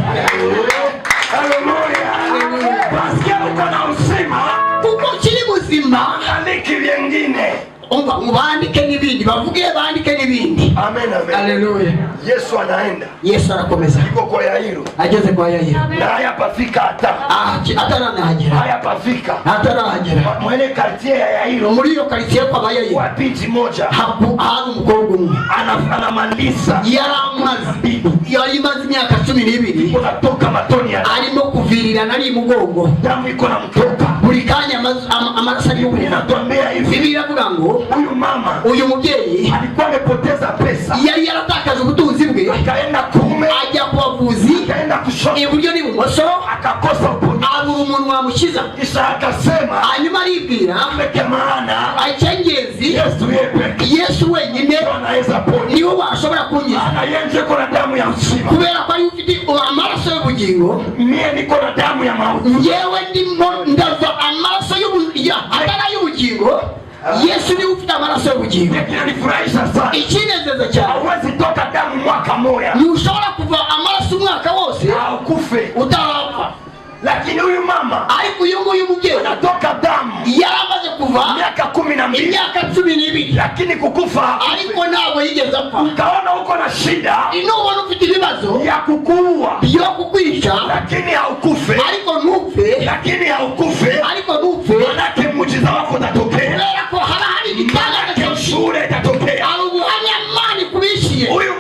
Haleluya. Basikia uko na uzima. Kuko kiri buzima. Andiki vyengine. Umva mubandike n'ibindi bavuge bandike n'ibindi. Amen amen. Haleluya. Yesu anaenda. Yesu arakomeza. Iko kwa Yairo. Ageze kwa Yairo. Na haya pafika hata. Atarahagera. Haya pafika. Atarahagera. Mwene quartier ya Yairo. Muri iyo quartier kwa Yairo. Wa binti moja. Hari umukobwa umwe. Anamaliza. Yari maze imyaka 12. Unatoka matoni ya. Arimo kuvirira nari mugongo. Damu iko na mtoka. Buri kanya amaraso ari Biblia inatuambia hivi. Biblia iravuga ngo huyu mama uyu mubyeyi alikuwa amepoteza pesa. Yari yaratakaje ubutunzi bwe. Akaenda kuume. Ajya ku bavuzi. Akaenda kushoto. Iburyo n'ibumoso. Akakosa uponyaji. Abura umuntu wamukiza. Kisha akasema. Hanyuma aribwira. Peke maana. Acyengezi. Yesu wenyine. Anaweza ponya. Niwe washobora kunyiza. Anayenje kuna damu ya uzima. Kubera ko ari ufite amaraso y'ubugingo. Mie niko na damu ya mauti. Yewe ndimo ndava amaraso y'ubugingo. Yesu ni ufite amaraso y'ubugingo. Kinanifurahisha sana. Ikinezeza cyane. Hauwezi toka damu mwaka moja. Ni ushobora kuva amaraso umwaka wose. Haukufe. Utarapfa. Lakini huyu mama ariko uyu nguyu mubyeyi anatoka damu yaramaze kuva miaka 12. Imyaka 12. Lakini kukufa ariko ntabwo yigeze apfa. Ukaona uko na shida. Inubona ufite ibibazo ya kukuua. Yo kukwica. Lakini haukufe. Ariko ntupfe. Lakini haukufe. Ariko ntupfe. Manake muujiza wako utatokea. Kubera ko haba hari igitangaza shule itatokea. Ubuhamya Imana ikubishiye. Huyu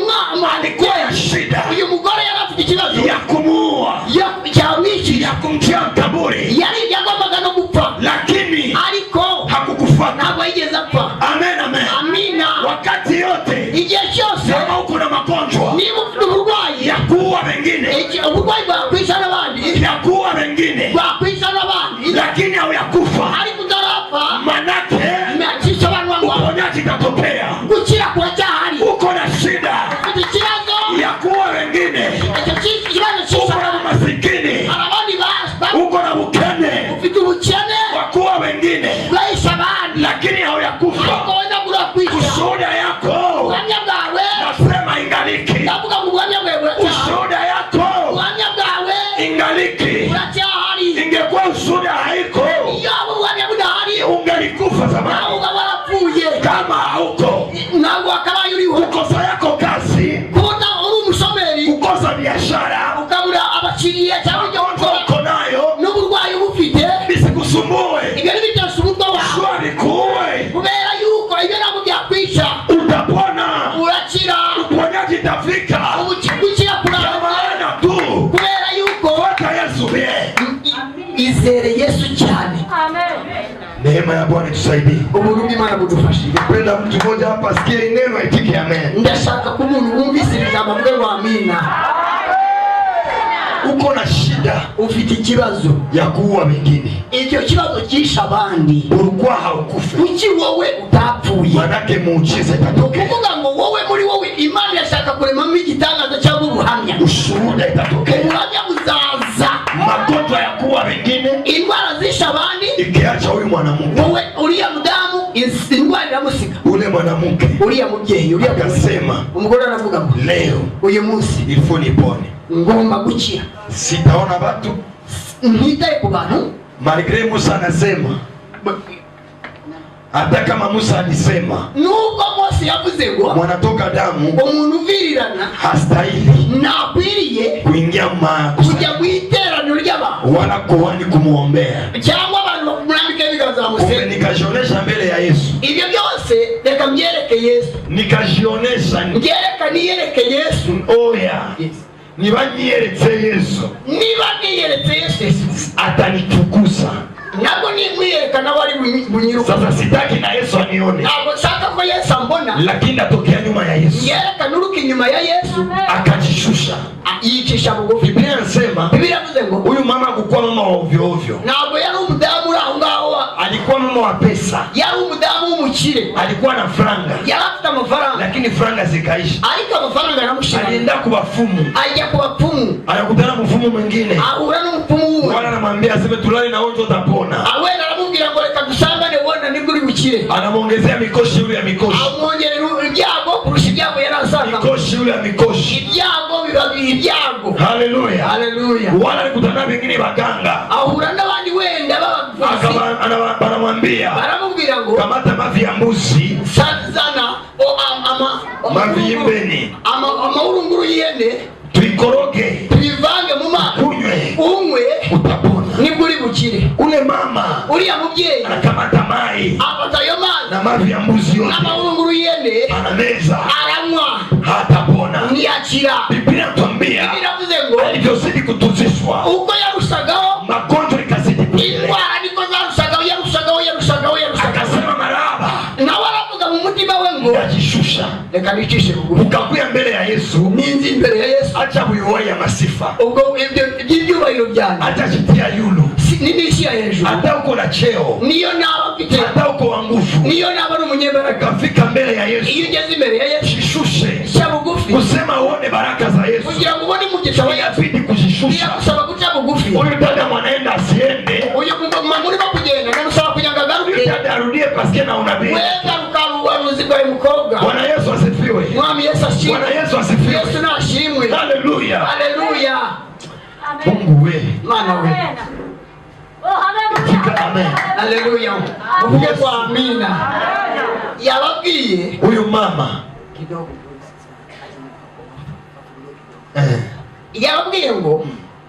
mama alikuwa ya shida. Uyu mugore yari afite ikibazo ya kumuua. Ya kumtia kaburi. Yagombaga no gupfa. Lakini ariko hakukufa. Ntabwo yigeze apfa. Amen amen. Amina. Wakati yote. Igihe cyose. Kama uko na magonjwa. Niba ufite uburwayi. Ya kuua wengine. Uburwayi bwakwisha n'abandi. Ya kuua wengine. Bwakwisha n'abandi. Lakini hauyakufa. Ariko utarapfa. Manake. Meachisha abantu wangu. Uponyaji itatokea. Gukira kuracyahari. Uko na shida. Ufite ikibazo. Ya kuua wengine. Uko na masikini. Uko na ukene. Ufite ubukene. Wakuwa wengine. Bwaisha abandi. Lakini hauyakufa. Ariko wenda kurakwisha. Ushuhuda yako. Ubuhamya bwawe. Nasema ingaliki. ndavuga ngo ubuhamya bwawe buracyahari, Ushuhuda yako ubuhamya bwawe ingaliki. buracyahari. Ingekuwa ushuhuda haiko, iyo ubuhamya budahari ungelikufa nawe zamani. uba warapfuye, Kama hauko, ntabwo wakabaye uriho. kukosa yako kazi, kubona uri umushomeri kukosa biashara, ukabura abakiriya cyangwa ibyo magonjwa gukora uko nayo, n'uburwayi bufite, bisikusumbue. ibyo ni bitesha umutwe wawe, Shwari kuwe, kubera yuko ibyo ntabwo byakwica. utapona. Urakira, Uponyaji itafika. gukira Ya kuranga, maana tu, kubera yuko fuata Yesu bien. izere Yesu cyane. Neema ya Bwana tusaidie. Ubuntu bw'Imana budufashe. Ningependa mtu mmoja hapa asikie neno aitike amen. Ndashaka ko umuntu wumvise iri jambo avuge ngo amina. Uko na shida Ufite ikibazo, ya kuua wengine, icyo kibazo kisha abandi, ulikuwa haukufe, kuki wowe utapfuye? manake muujiza itatokea, Kuvuga ngo wowe muri wowe Imana yashaka kuremamo igitangaza cyangwa ubuhamya. ushuhuda itatokea, Ubuhamya buzaza, magonjwa ya kuua wengine indwara zisha abandi, ikiacha huyu mwanamke. wowe uriya mudamu indwara iramusiga, Ule mwanamke uriya mubyeyi, uriya mugore. akasema, Umugore aravuga ngo leo uyu munsi ilifo nipone, ngomba gukira, sitaona watu. ntitaye ku bantu. Malgré Musa anasema, hata kama Musa alisema Nubwo Mose yavuze ngo mwanatoka damu umuntu uvirirana hastahili ntakwiriye kuingia kujya mu iteraniro ry'abantu wala kuhani kumuombea. cyangwa abantu bakumurambika ibiganza Kumbe bamusenge. nikajionesha mbele ya Yesu, Ibyo byose reka mbyereke Yesu, nikajionesha mbyereka niyereke Yesu. oya, niba niyeretse Yesu Niba niyeretse Yesu atanitukuza. ntabwo nimwiyereka nawe ari bunyiruka. Sasa sitaki na Yesu anione, Ntabwo nshaka ko Yesu ambona, lakini atokea nyuma ya Yesu yereka nuruka inyuma ya Yesu, akajishusha. yicisha bugufi. Biblia inasema Bibiliya yavuze ngo huyu mama hakukuwa mama wa ovyo ovyo, ntabwo yari umudamu uri aho ngaho, alikuwa mama wa pesa, yari umudamu w'umukire, alikuwa na franga, yari afite amafaranga, lakini franga zikaisha. ariko amafaranga yaramushiranye. Alienda kwa bafumu, Ajya ku bapfumu, anakutana mfumu mwingine, ahura n'umupfumu wuwe, wala anamwambia aseme tulale na wewe utapona. awenda aramubwira ngo reka dusambane wona nibwo uri bukire. Anamwongezea mikoshi yule ya mikoshi, amwongerera ibyago kurusha ibyago yari asanganywe. mikoshi yule ya mikoshi. Ibyago biba ibyago. Haleluya, Haleluya. wala alikutana wengine baganga, Ahura n'abandi wenda b'abavuzi, anamwambia baramubwira ngo kamata mavi ya mbuzi, zana mavi y'imbeni, amahurunguru y'ihene, tuikoroge tubivange mu mazi, kunywe, unywe utapona. nibwo uri bukire. Ule mama Uriya mubyeyi anakamata mai afata ayo mazi na mavi ya mbuzi yote, n'amahurunguru y'ihene, anameza, aranywa, hatapona. ntiyakira. Biblia inatuambia Biravuze ngo alivyozidi kutuzishwa, uko yarushagaho magonjwa ikazidi kuendelea. indwara niko zarushagaho. Akasema maraba, Nawe aravuga mu mutima we ngo ndajishusha, reka nicishe bugufi, ukakuya mbele ya Yesu, ninzi imbere ya Yesu. acha buyoya ya masifa, Ubwo ibyo by'ibyubahiro byanjye acha jitia yulu, ninishyira hejuru, hata uko na cheo, niyo naba mfite, hata uko wa nguvu, niyo naba ari umunyembaraga, ukafika mbele ya Yesu, iyo ugeze imbere ya Yesu jishushe, shyira bugufi kusema uone baraka za Yesu, kugira ngo ubone umugisha wa Yesu. inabidi kujishusha. Biragusaba guca bugufi. Huyu dada mwanaenda asiende, Uyu mama urimo kugenda namusaba kugira ngo huyu agaruke, dada arudie paske na unabii. wenda rukaruwaruzi bwawe mukobwa. Bwana Yesu asifiwe, Mwami Yesu Bwana ashimwe, Yesu asifiwe, Yesu nashimwe. haleluya. Haleluya. Mungu we, Mana we. fika amen. Haleluya. Muvuge kwa amina. Yababwiye Huyu mama yababwiye ngo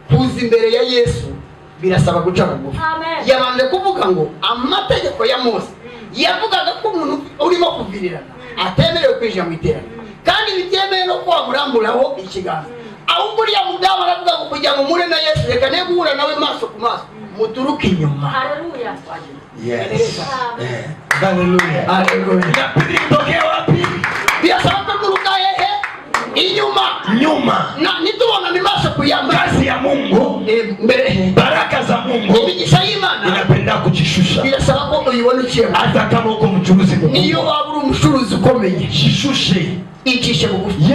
kuza imbere ya Yesu birasaba guca bugufi. Yabanje kuvuga ngo amategeko ya Mose yavugaga ko umuntu urimo kuvirirana atemerewe kwinjira mu iteraniro, kandi bitemewe no kwamuramburaho ikiganza. Ahubwo uriya mudamu aravuga ngo kugira ngo mpure na Yesu, reka ne guhura nawe maso ku maso, muturuke inyuma. Haleluya. yes, haleluya. Haleluya. Inabidi kutokea wapi? Birasaba ko turuka hehe? Inyuma. Nyuma. Na nitubona ni maso kuyamba. Kazi ya Mungu, Mbere. baraka za Mungu Imigisha y'Imana inapenda kujishusha, birasaba ko uyibona uciye. hata kama uko mchuruzi Niyo mkubwa, waba uri umucuruzi ukomeye, jishushe. icishe bugufi.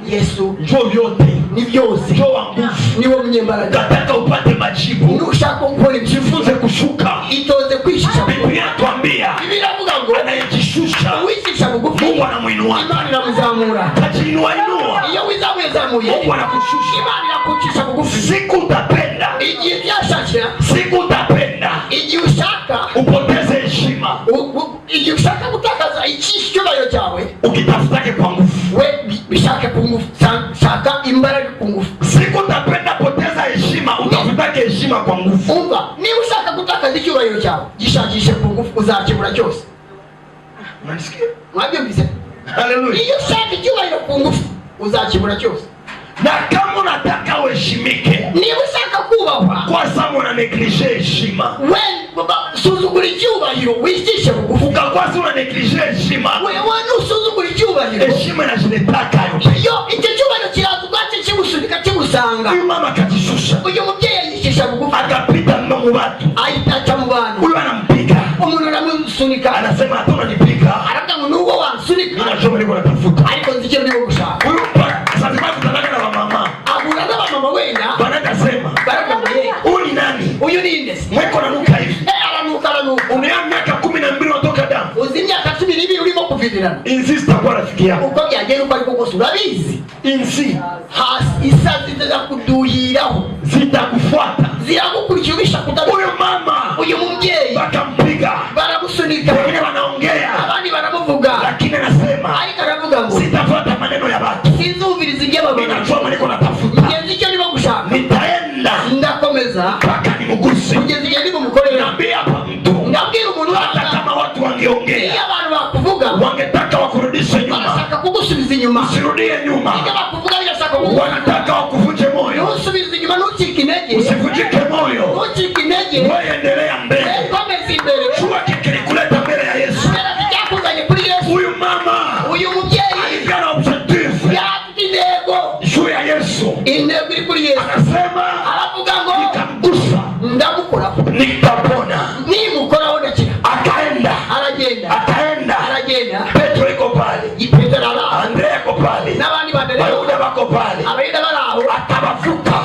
Yesu njoo vyote, ni byose, njoo wa nguvu. niwe munyembaraga. Nataka upate majibu, Nushaka gukora ibyifuzo, jifunze kushuka. itoze kwishisha bugufi. Biblia inatuambia Biblia iravuga ngo anayejishusha uwicisha bugufi Mungu anamuinua. Imana iramuzamura. Tajiinua inua iyo wizamuye Mungu anakushusha. Imana inakucisha bugufi. Siku utapenda, Igihe byashakira, siku utapenda igihe ushaka upoteze heshima, igihe ushaka gutakaza icyubahiro cyawe, ukitafutake kwa nguvu. we bishake ku ngufu, shaka imbaraga ku ngufu. Siku utapenda poteza heshima, utafutake heshima kwa nguvu. Umva, niba ushaka gutakaza icyubahiro cyawe, gishakishe ku ngufu, uzakibura cyose. Unanisikia? Mwabyumvise? Haleluya. Iyo ushaka icyubahiro ku ngufu, uzakibura cyose. Na kama unataka uheshimike, Niba ushaka kubahwa, kwa sababu una neglige heshima, suzugura icyubahiro, wishyishe bugufi. ukakwasi una neglige heshima, Wewe nusuzugura icyubahiro, heshima inajinetaka yote. iyo icyo cyubahiro kiraza ubwacyo kimusunika kimusanga. Huyu mama akajishusha, Uyu mubyeyi yishyisha bugufi, akapita mno mu watu. ahita aca mu bantu. Huyu anampiga, Umuntu aramusunika, anasema hata unanipiga, aravuga ngo nubwo wansunika, ninajua niko natafuta. ariko nzi icyo ndimo gushaka. Huyu sasa tunataka na mama Ahura n'abamama wenda banakasema, baravuga ngo ye, huyu ni nani? uyu ni nde? Mweko nanuka hivi. Aranuka. Unea miaka 12 unatoka damu. Uzi imyaka 12 urimo kuvidirana. Insista kwa rafiki yako. Uko byagenda uko ariko kose urabizi. Insi Hasi isazi zitakuduhiraho, zitakufuata. ziragukurikira ubishaka. Huyu mama, uyu mubyeyi bakampiga, baramusunika, wengine wanaongea, abandi baramuvuga, lakini anasema ariko aravuga ngo sitafuata maneno ya watu, sinzumviriza iby'abantu, ninajua maneno natafuta, ngenzi icyo ndimo gushaka, nitaenda ndakomeza mpaka nimuguse, kugeza igihe ndimumukorera. Niambia hapa mtu, ndabwira umuntu hata kama watu wangeongea, iyo abantu bakuvuga wangetaka wakurudishe nyuma, barashaka kugusubiza inyuma, usirudie nyuma, iyo bakuvuga birashaka kugusubiza, wanataka wakuvunje moyo, ntusubize inyuma, ntucike intege, usivunjike moyo, ntucike intege, wewe endelea mbele, komeza imbere. chua kikilikuleta mbele ya Yesu. Cyakuzanye kuri Yesu. Huyu mama, uyu mubyeyi alikuwa na objective yafite intego juu ya Yesu. intego iri kuri Yesu. Anasema aravuga ngo nikamgusa, ndamukoraho, nitapona. nimukoraho ndakira. Akaenda, aragenda. Petro iko pale, Petero ara, Andrea iko pale, n'abandi bandere, Bayuda bako pale, abayuda baraho, akabavuka.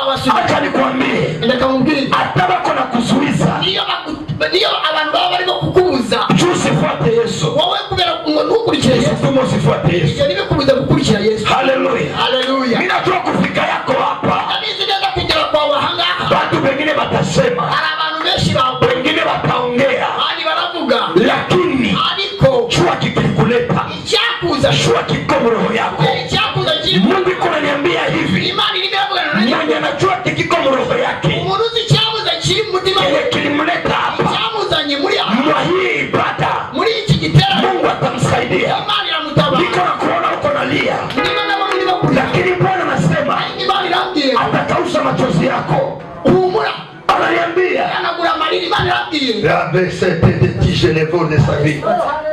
abasunika. Acha nikwambie, ndakamubwira hata bako na kuzuiza, niyo abantu baba barimo kukubuza usifuate Yesu, wowe kubera ngo ntukurikire Yesu, usifuate Yesu. ibyo nibikubuza gukurikira Yesu. Haleluya. Mimi najua kufika yako hapa, abizi neza kugera kwawe ahangaha, watu wengine watasema, hari abantu benshi bawe, wengine wataongea, abandi baravuga, lakini ariko chua kikikuleta, icyakuza chua kiko mu roho yako. icyakuza kiri Mungu iko ananiambia hivi, Imana irimo iravugana na mwenye anajua kiko mu roho yake, umuntu uzi icyamuza kiri mu mutima kile we, kilimleta hapa icyamuzanye muri mwa hii ibada, muri iki giterane, Mungu atamsaidia. Imana iramutabara. Niko na kuona uko nalia, Ndimo ndabona urimo kurira, lakini Bwana anasema Imana irambwiye atakausha machozi yako. humura, Ananiambia anagura amarira. Imana irambwiye,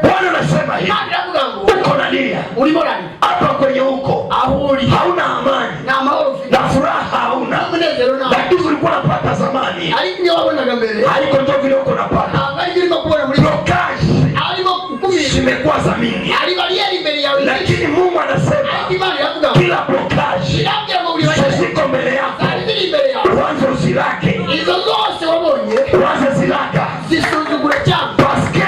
Bwana anasema hivi, Imana iravuga ngo uko nalia urimo rani hapa kwenye uko, aho uri hauna amani nta mahoro ufite, na furaha hauna, umunezero nta, lakini ulikuwa unapata zamani, ariko iyo wabonaga mbere haiko ndio vile uko unapata. ntabwo aribyo urimo kubona muri Blokaji arimo kukumira, zimekuwa za mingi, ari bariyeri imbere yawe, lakini Mungu anasema ariko Imana iravuga ngo kila blokaji irambwira ngo buri wese ziko mbele yako, zari ziri imbere yawe, uanze uzilake, izo zose wabonye uanze zilaka, zisuzugure cyane, paske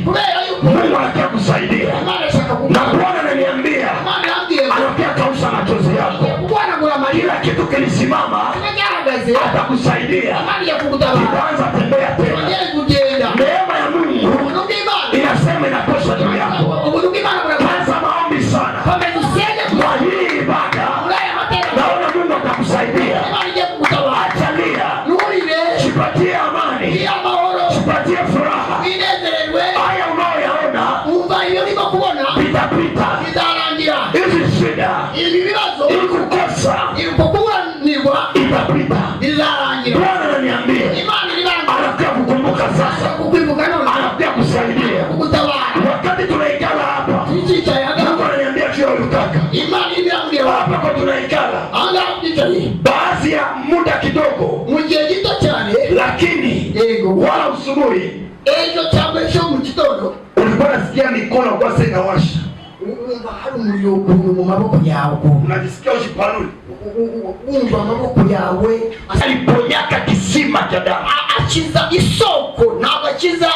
kubera yuko Mungu anataka kusaidia. Imana ishaka Na kugana. Bwana ananiambia Imana irambwiye ngo anataka kausha machozi yako, kuguhanagura amarira, kila kitu kilisimama kimwe cyahagaze, atakusaidia, Imana ijya kugutabara, itaanza tembea tena. ongere kugenda. Neema ya Mungu Ubuntu bw'Imana, inasema inatosha juu yako. ubuntu bw'Imana burakomeza. Anza maombi sana Komeza usenge kwa hii ibada, muri aya materaniro, naona Mungu atakusaidia. Imana igiye kugutabara. Achalia, Nturire, jipatie amani, gira amahoro, jipatie furaha. winezererwe, Haya unayoyaona umva ibyo urimo kubona pitapita, bizarangira. hizi shida, Ibi bibazo ili kukosa kukuburanirwa itapita. bizarangira. Bwana ananiambia Imana iribanga anakuja kukumbuka sasa, kukwibuka none, anakuja kusaidia. kugutabara. Wakati tunaikala hapa, Twicaye Mungu ahangaha, ananiambia kile ulitaka Imana irimo irambwira hapa kwa tunaikala, ahangaha twicaye baadhi ya muda kidogo, mu gihe gito cyane, lakini yego wala usubuhi ejo cyangwa ejo mu gitondo ulikuwa nasikia mikono kwa sasa inawasha, wumva hari umuriro ukuntu mu maboko yawe, unajisikia ujipanuli. wumva amaboko yawe Aliponyaka kisima cha damu. akiza isoko, ntabwo akiza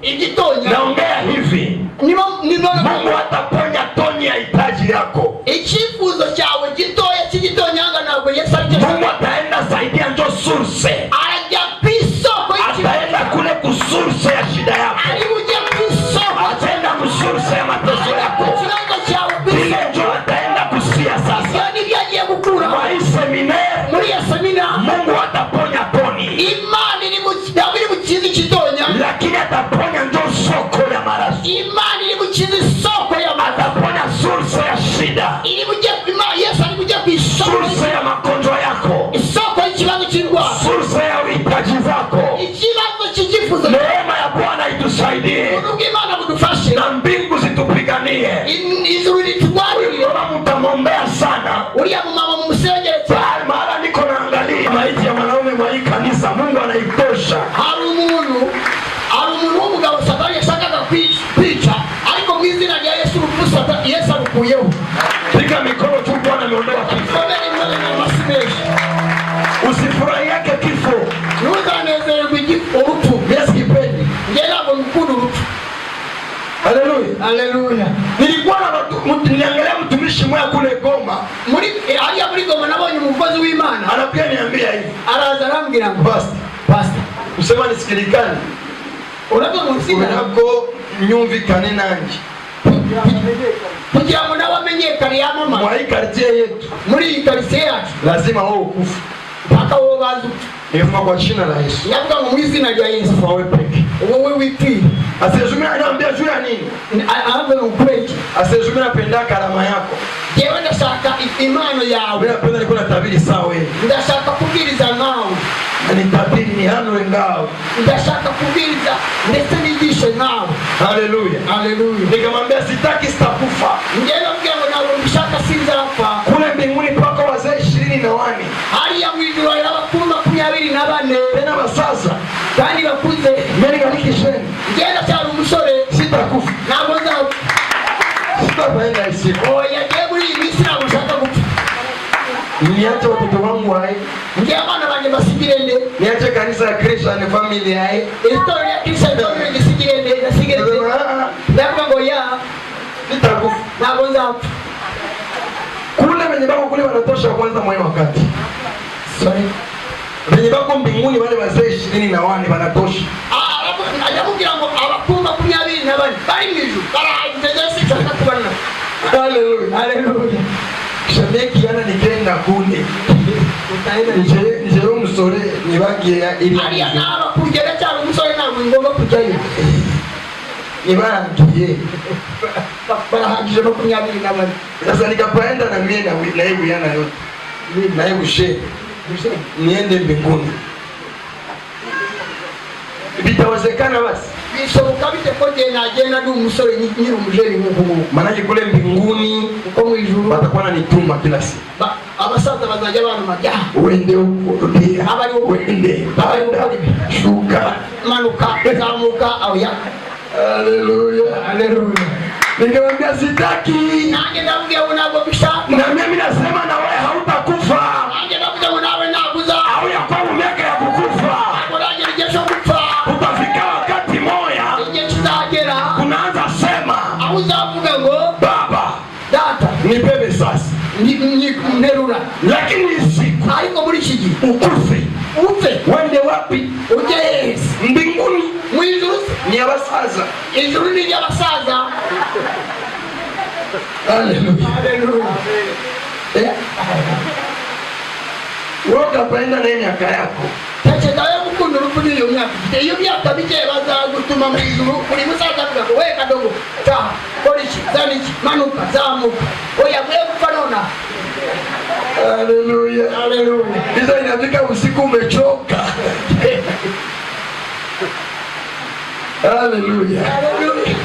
igitonya. Naongea hivi, Niba Mungu ataponya toni ya hitaji yako. iki shida, ili uje kwima Yesu alikuja kuisoko fursa ya magonjwa yako, isoko y'ikibazo cy'indwara, fursa ya uhitaji zako. ikibazo cy'igifuzo. Neema ya Bwana itusaidie Mungu Imana budufashe na mbingu zitupiganie. ijuru litugwanirire. Kama mtamwombea sana, Uriya mumama mumusengere cyane. maana niko naangalia maiti ya mwanaume mwa hii kanisa, Mungu anaitosha. Hari umuntu w'umugabo Satani yashakaga kwica, ariko mu izina rya Yesu urupfu Satani Yesu arukuyeho. Piga mikono tu, Bwana ameondoa kifo. Usifurahi yake kifo. Ntuzanezererwe urupfu. Yesu kipendi. Njye ntabwo ngukunda urupfu. Haleluya. Haleluya. Nilikuwa niliangalia mtumishi mmoja kule Goma. Hariya muri Goma nabonye umukozi w'Imana. Anakuja niambia hivi. Araza arambwira ngo pastor, Usema nisikilikane. Urabona umusina nako nyumvikane nanjye. Kugira ngo nawe amenyekane yamama. Mwa hii quartier yetu. Muri iyi quartier yacu. Lazima wewe ukufe. Mpaka wowe bazi. Nifunga kwa jina la Yesu. Yavuga ngo mu izina rya Yesu. Wewe peke. Wowe wipiri. Asiyejumia anaambia juu ya nini? Aravuga ngo kweki. Asiyejumia anapenda karama yako. Jewe ndashaka impano yawe. Wewe napenda niko natabiri sawa wewe. Ndashaka kubwiriza nawe. Nitabiri ni hano ngao. Ndashaka kubwiriza ndetse nigishe nawe. Haleluya. Haleluya. Nikamwambia sitaki sitakufa. Ngenda mbwira ngo nawe mbishaka sinzapfa. Kule mbinguni pako wazee 24. Hariya mu ijuru hari abakuru 24. Tena basaza. Kandi bakuze. Mimi ngalikisheni. Ngenda cyari umusore. Sitakufa. Ntabwo nzapfa. Sitabaenda isiku. Oya ngiye muri iyi minsi ntabwo nshaka gupfa. Niache watoto wangu hai. Ngiye abana banjye basigire nde. Niache kanisa ya Christian family hai. Itorero ya Christian family gisigire nde. Nasigire nde. Ndavuga ngo ya. Sitakufa. Ntabwo nzapfa. Kule wenye bako kule wanatosha kwanza mwe wakati. Sorry. Wenye bako mbinguni wale wazee 24 wanatosha. Ndamubwira ngo abakuru 24 bari mu ijuru barahageze sinshaka kubana. Haleluya. Haleluya. Shameki yana nikenda kule. Utaenda Nje umusore nibagiye ili. hariya naba kugera cyane umusore ntabwo ngomba kujyayo. Nibagiye. Barahagije 24. Sasa nikapaenda na mimi na hebu yana yote. Na hebu niende mbinguni. Bitawezekana basi. Bishoboka bite ko je nagenda ndi umusore nyiri umujeri nk'uko. Maana kule mbinguni uko mu ijuru watakuwa wananituma kila siku. Abasaza bazajya bantumajya. Uende huko rudia. Abari uende. Panda. Shuka. Manuka. Zamuka au ya. Haleluya. Haleluya. Nikamwambia sitaki. Nange ndamubwira ngo ntabwo bishaka. Na mimi nasema na wewe hautakufa. Nange ndamubwira ngo nawe nakuza. Au ya kwa miaka ya kukufa. Nange nigesho gupfa. Utafika wakati moja. Igihe kizagera. Kunaanza sema. Aho uzavuga ngo Baba. Data. Nibebe sasa. Nterura. Lakini siku. Ariko muri iki gihe. Ukufe. Ufe. Wende wapi? Ujye heza. Mbinguni. Mu ijuru. Ni abasaza. Ijuru ni ry'abasaza. Haleluya. Haleluya. Wewe utapenda na miaka yako. Tekereza yo gukunda urupfu n'iyo myaka. Iyo myaka mike bazagutuma mu ijuru. Uri musaza avuga ngo we kadogo. Taha. Kora iki? Zana iki? Manuka. Zamuka. Oya mwe gupfa nona. Haleluya. Haleluya. Hizo inafika usiku umechoka. Haleluya. Haleluya.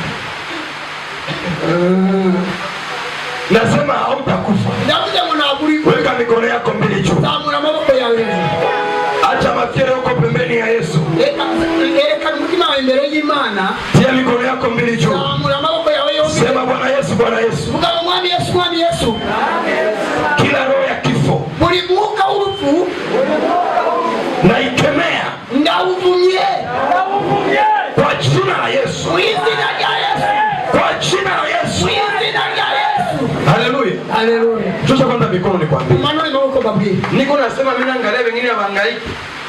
Nasema hautakufa. Ndavuze ngo naguri. Weka mikono yako mbele juu. Zamura amaboko yawe hejuru. Acha mafiere yako pembeni ya Yesu. Reka umutima wawe imbere y'Imana. Tia mikono yako mbele juu. Zamura amaboko yawe yombi. Sema Bwana Yesu, Bwana Yesu. Vuga ngo Mwami Yesu, Mwami Yesu. Kila roho ya kifo Buri mwuka w'urupfu naikemea. ndawuvumye. Kwa jina la Yesu. Mu izina rya Yesu. Kwa jina la Yesu. Mu izina rya Yesu. Haleluya. Haleluya. Shusha kwanza mikono nikwambie. Maneno maboko babwire. Niko nasema mimi naangalia wengine wahangaika.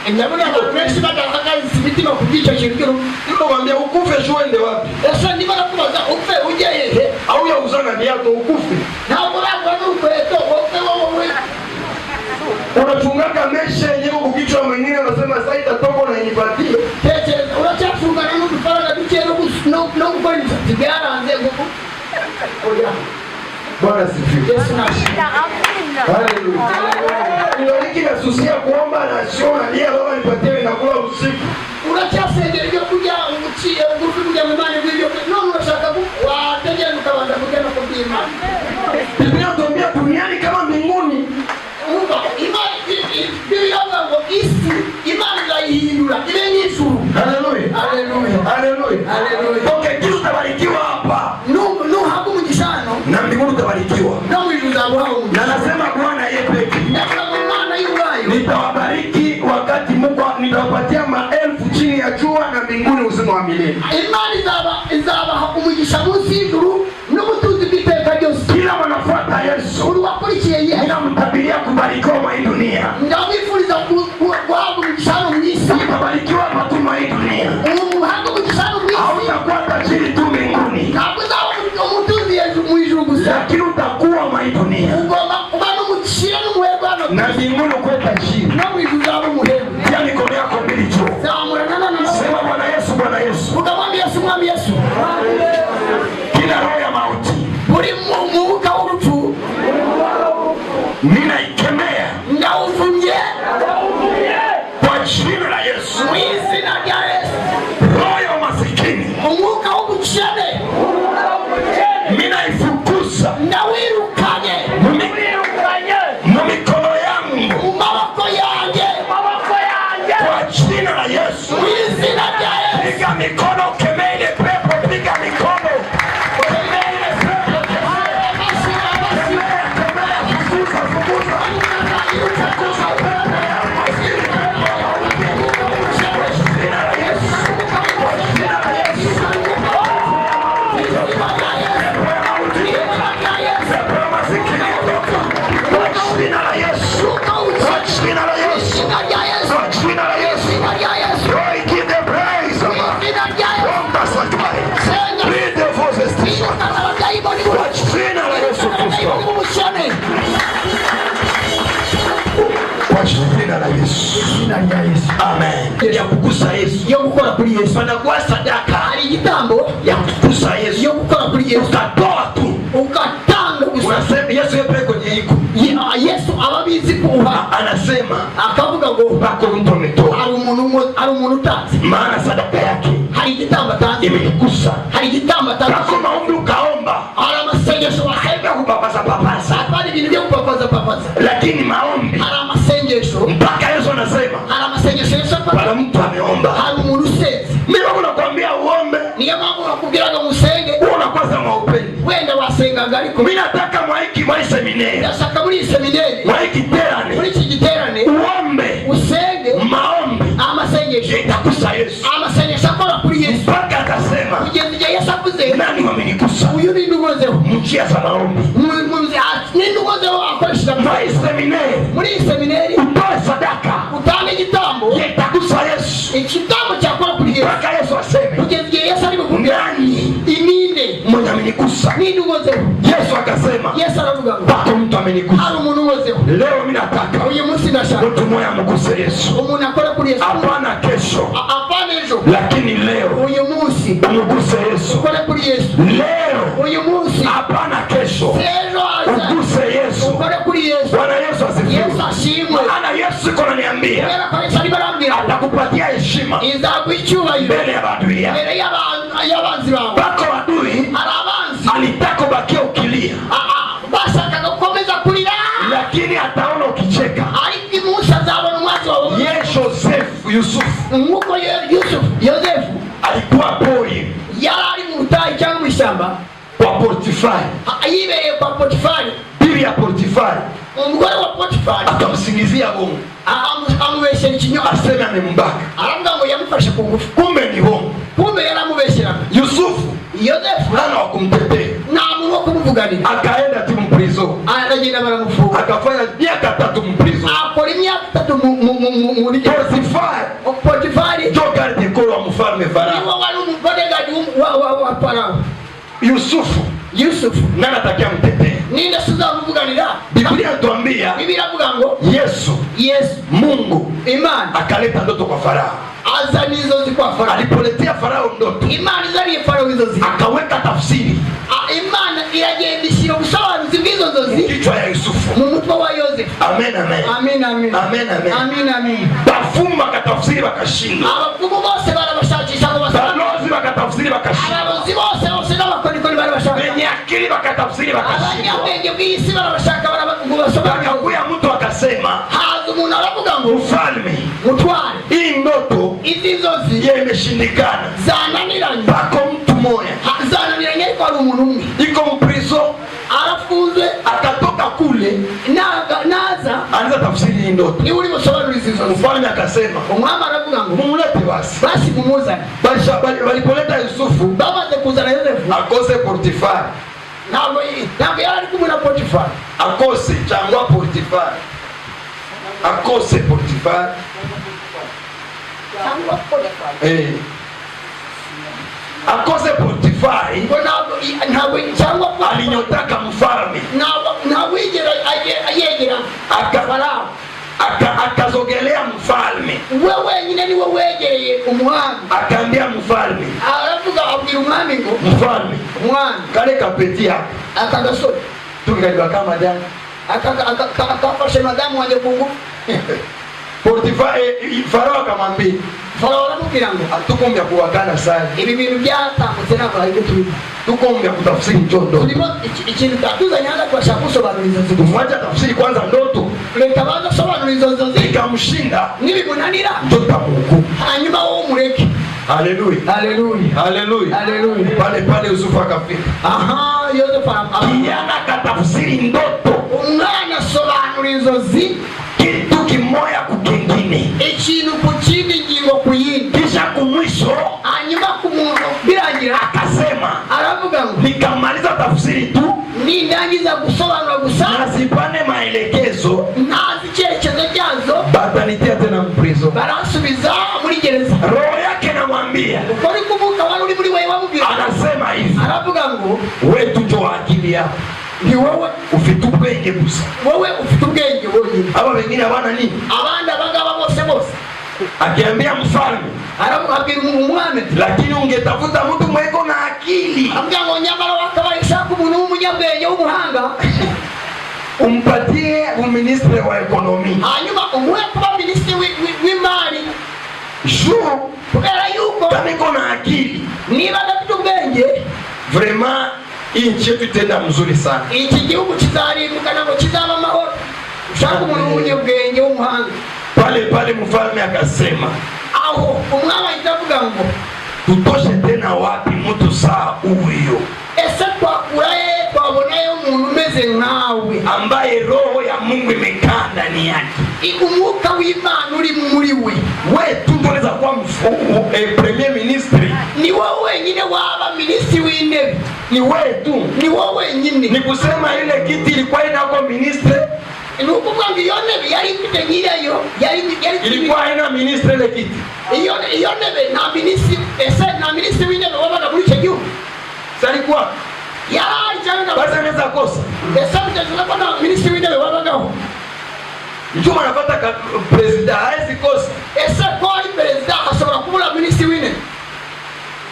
Ndabona abantu benshi badahagaze imitima ku bw'icyo kintu. Niko kwambia ukufe sio uende wapi? Ese ndimo nakubaza upfe ujye hehe? Au ya uzana viatu ukufe. Ntabwo urabona n'ukweto wowe wowe. Unachungaga mesha yenyewe kukichwa mwingine anasema sasa itatoka na inipatie. Tekereza uracyafungana n'udufaranga duke no gukora imisatsi byaranze ngo oya. Bwana sifiwe. Yesu nashimwe. Haleluya. Ndio hiki nasusia kuomba na shona lia baba nipatie na kula usiku. Uracyasengera ibyo kurya umuciye ngufi kujya mu Imana ibyo none urashaka wategera ukabanda kugenda ku Imana. Biblia inatuambia duniani kama mbinguni. Imana ngo isi Imana irayihindura ibe nk'ijuru. Haleluya. Haleluya. Haleluya. Haleluya. Okay, kitu tabarikiwa hapa. Nuhabwa umugishano Na mbinguni utabarikiwa. no mu ijuru uzabuhawe umugisha. Na nasema Bwana yeye pekee. Ndavuga ngo Imana y'ubwayo Nitawabariki wakati Mungu nitawapatia maelfu chini ya jua na mbinguni uzima wa milele. Imana izabaha umugisha munsi y'ijuru n'ubutunzi bw'iteka ryose. Kila wanafuata Yesu, Uri wakurikiye Yesu ninamtabiria kubarikiwa mwa hii dunia. ndabifuriza guhabwa umugishano mu isi. Utabarikiwa hapa tu mwa hii dunia. Uhabwa umugishano mu isi Hautakuwa tajiri tu mbinguni, ntabwo uzaba umutunzi mu ijuru gusa, lakini utakuwa mwa hii dunia. ugomba kuba n'umukire n'umuherwe hano Na mbinguni ukuwe tajiri. no mu ijuru uzaba umuherwe. Pia mikono yako mbili juu. Zamurana na Sema Bwana Yesu, Bwana Yesu. ukamwambia Yesu, mwami Yesu, Kila roho ya mauti uri mu mwuka w'urupfu ninaikemea ndawuvumye kwa jina la Yesu. mu izina rya Yesu. Roho ya umasikini Umwuka w'ubukene ninaifukuza ndawirukanye mu mikono yangu mu maboko yanjye kwa jina la Yesu. mu izina rya Yesu. Piga mikono, kemea ile pepo, piga mikono. Kemea ile pepo, fukuza, fukuza. Fukuza pepo ya umasikini. Kwa jina la Yesu. Kwa jina la Yesu. Pepo ya mauti. Pepo ya masikini toka. Kwa jina la Yesu. Kwa jina la Yesu. Kwa jina la Yesu. Lord, give them praise. From the sanctuary. Lead the voices to shout. Kwa jina la Yesu Kristo. Kwa jina la Yesu. Amen. Ya kukusa Yesu. Yo gukora kuri Yesu Panakuwa sadaka hari igitambo ya kukusa Yesu. yo gukora kuri Yesu Ukatoa tu. ugatanga gusa. Unasema Yesu yeye kwenye iko. Yesu ababizi kuha Anasema akavuga ngo bako mtu ametoa. hari umuntu utanze, Maana sadaka yake hari igitambo atanze, imenigusa. hari igitambo atanze, Kako maombi ukaomba. hari amasengesho wasenga Haika kupapasa papasa. hapana ibintu byo kupapaza papaza, Lakini maombi hari amasengesho, mpaka Yesu anasema hari amasengesho Yesu bwana akora, mtu ameomba. hari umuntu usenze. Mimi nakwambia uombe. Niyo mpamvu bakubwiraga musenge, Unakosa maupendi. wenda wasengaga ariko Mimi nataka mwa seminari. ndashaka muri iyi seminari, Mwa terane. muri iki giterane Uombe. usenge Maombi. amasengesho, Itakusa Yesu. amasengesho akora kuri Yesu Mpaka atasema kugeza igihe Yesu avuze nani wamenigusa. uyu ni ndugozeho Mchia za maombi. ni ndugozeho akoresheje Mwa seminari. muri iyi seminari Utoe sadaka. utanga igitambo, Itakusa Yesu. igitambo cyakora kuri Yesu Mpaka Yesu aseme kugeza igihe Yesu ari bukubwira nani ininde mwenye amenigusa. ni ndugozeho. Yesu akasema Yesu aravuga ngo bako mtu amenigusa. hari umuntu ugozeho. Leo mimi nataka Uyu munsi ndashaka mtu mmoja amguse Yesu. umuntu akora kuri Yesu, Hapana kesho, apana ejo, lakini leo uyu munsi umguse Yesu. ukore kuri Yesu, Leo uyu munsi hapana kesho, ejo aza uguse Yesu. ukore kuri Yesu. Bwana Yesu asifiwe. Yesu ashimwe. Maana Yesu iko ananiambia Kubera ko Yesu ari barambwira atakupatia heshima izaguha icyubahiro mbele ya adui yako. mbere y'abanzi bawe. Bako adui Hari abanzi alitaka ubakie ukilia, bashakaga gukomeza kurira, lakini ataona ukicheka. ariko umunsi azabona umwanzi wawe. Ye Yusufu nk'uko Yosefu alikuwa pori yari ari mu butayu cyangwa mu ishyamba kwa Potifari. yibereye kwa Potifari. Bibi ya Potifari umugore wa Potifari akamsingizia bongo, amubeshyera ikinyoma, aseme amembaka, aravuga ngo yamufashe ku ngufu, kumbe ni bongo. kumbe yaramubeshyeraga. Yusufu Yosefu hana wa kumtetea, nta muntu wo kumuvuganira, akaenda tu mprizo, aragenda baramufunga, akafanya miaka 3 mprizo. akora imyaka 3 muri Potifari ndio garde koro wa mfalme Farao. niwe wari umubodegaji wa Farao. Yusufu nani atakia mtetee? ninde sizamuvuganira? Biblia inatuambia Biblia iravuga ngo Yesu Mungu Imana akaleta ndoto kwa Farao. azana inzozi kwa Farao. Alipoletea Farao ndoto, Imana izaniye Farao inzozi, akaweka tafsiri. Imana iragenda ishyira ubusobanuro Amen, amen. Amen, amen. Amen, amen. Amen, amen. Bafumu bakatafsiri bakashindwa. Abapfumu bose barabashakisha ngo basobanure. Balozi bakatafsiri bakashindwa. Abarozi bose n'abakorikori barabashaka. Benye akili bakatafsiri bakashindwa. Abanyabwenge bw'isi barabashaka ngo basobanure. Akakuya mtu akasema, haza umuntu aravuga ngo mfalme, mutware, hii ndoto izi nzozi imeshindikana. zananiranye. Pako mtu moya zananiranye ariko ari umuntu umwe iko mprizo, arafunzwe, akatoka kule naza anza tafsiri hii ndoto. ni uri busobanura izi nzozi. Mfalme akasema, umwami aravuga ngo mumulete basi mumuzane. walipoleta Yusufu bamaze kuzana Yosefu akose Potifari, ntabwo yari ari kumwe na Potifari, akose cyangwa Potifari, akose Potifari cyangwa Potifari, akose Potifari ngo ntabwo cyangwa alinyotaka mfalme, ntabwo yigera yegera Farao, akazogelea mfalme. we wenyine niwe wegereye umwami, akaambia mfalme, aravuga abwira umwami ngo mfalme, umwami kale kapeti hapa aka gasore tukikaliwa kama jana akafashe madamu wanjye ku ngufu. Potifari, Farao akamwambia, Farao aramubwira ngo tukumbya kuwakana sana, ibi bintu byatambutse ntabwo ariko tubiba, tukumbya kutafsiri ndoto. turimo ikintu cyatuzanye hano twashaka gusobanura izo nzozi. Mwacha tafsiri kwanza ndoto, leta baza sobanura izo nzozi, ikamshinda nibimunanira tutamuhukumu. hanyuma wowe umureke. Haleluya, haleluya, haleluya, haleluya. Pale Yusufu akafika, aha, Yosefu kijana akatafsiri ndoto, umwana asobanura inzozi, kitu kimoya kukingine, ikintu ku kindi, ingingo ku yindi, kisha kumwisho hanyuma ku muntu birangira akasema, aravuga ngo nikamaliza tafsiri tu, nindangiza gusobanura gusa nasipane maelekezo, ntazi icyerekezo cyazo, batanitia tena mprizo. baransubiza muri gereza. Roho yake namwambia, uko ari kuvuga wari uri muri wewe wamubwira, anasema hivi, aravuga ngo wewe tu akili yako ni wowe ufite ubwenge gusa, wowe ufite ubwenge wonyine, aba wengine habana nini. abandi abangaba bose Akiambia mfalme, arabwira umwami, lakini ungetafuta mtu mweko na akili, avuga ngo nyamara wakabayishaka umuntu w'umunyabwenge w'umuhanga, umpatie uministre wa ekonomi, hanyuma umuhe kuba minisitiri w'imari, juu kubera yuko kama iko na akili, niba adafite ubwenge, vraiment hii nchi yetu itenda mzuri sana. iki gihugu kizarimbuka ntabwo kizaba amahoro. ushaka umuntu w'umunyabwenge w'umuhanga. Pale mfalme akasema, aho umwami ahita avuga ngo tutoshe tena wapi mtu saa huyo, ese twabonayo umuntu umeze nkawe, ambaye roho ya Mungu imekaa ndani yake, umwuka w'Imana uri muri we. wewe tu ndio unaweza kuwa premier ministre, ni wowe wenyine waba minisitiri w'intebe, ni wewe tu, ni wowe wenyine. ni kusema ile kiti ilikuwa inako ministre, ni ukuvuga ngo iyo ntebe yari ifite nyirayo, ilikuwa haina ministre ile kiti. iyo ntebe nta minisitiri, ese nta minisitiri w'intebe wabaga muri icyo gihugu? Salikuwa yarari cyangwa basi anaweza kosa, ese mutezeza ko nta minisitiri w'intebe wabagaho? njuma anapata president haezi kosa. ese ko ari perezida ashobora kubura minisitiri w'intebe?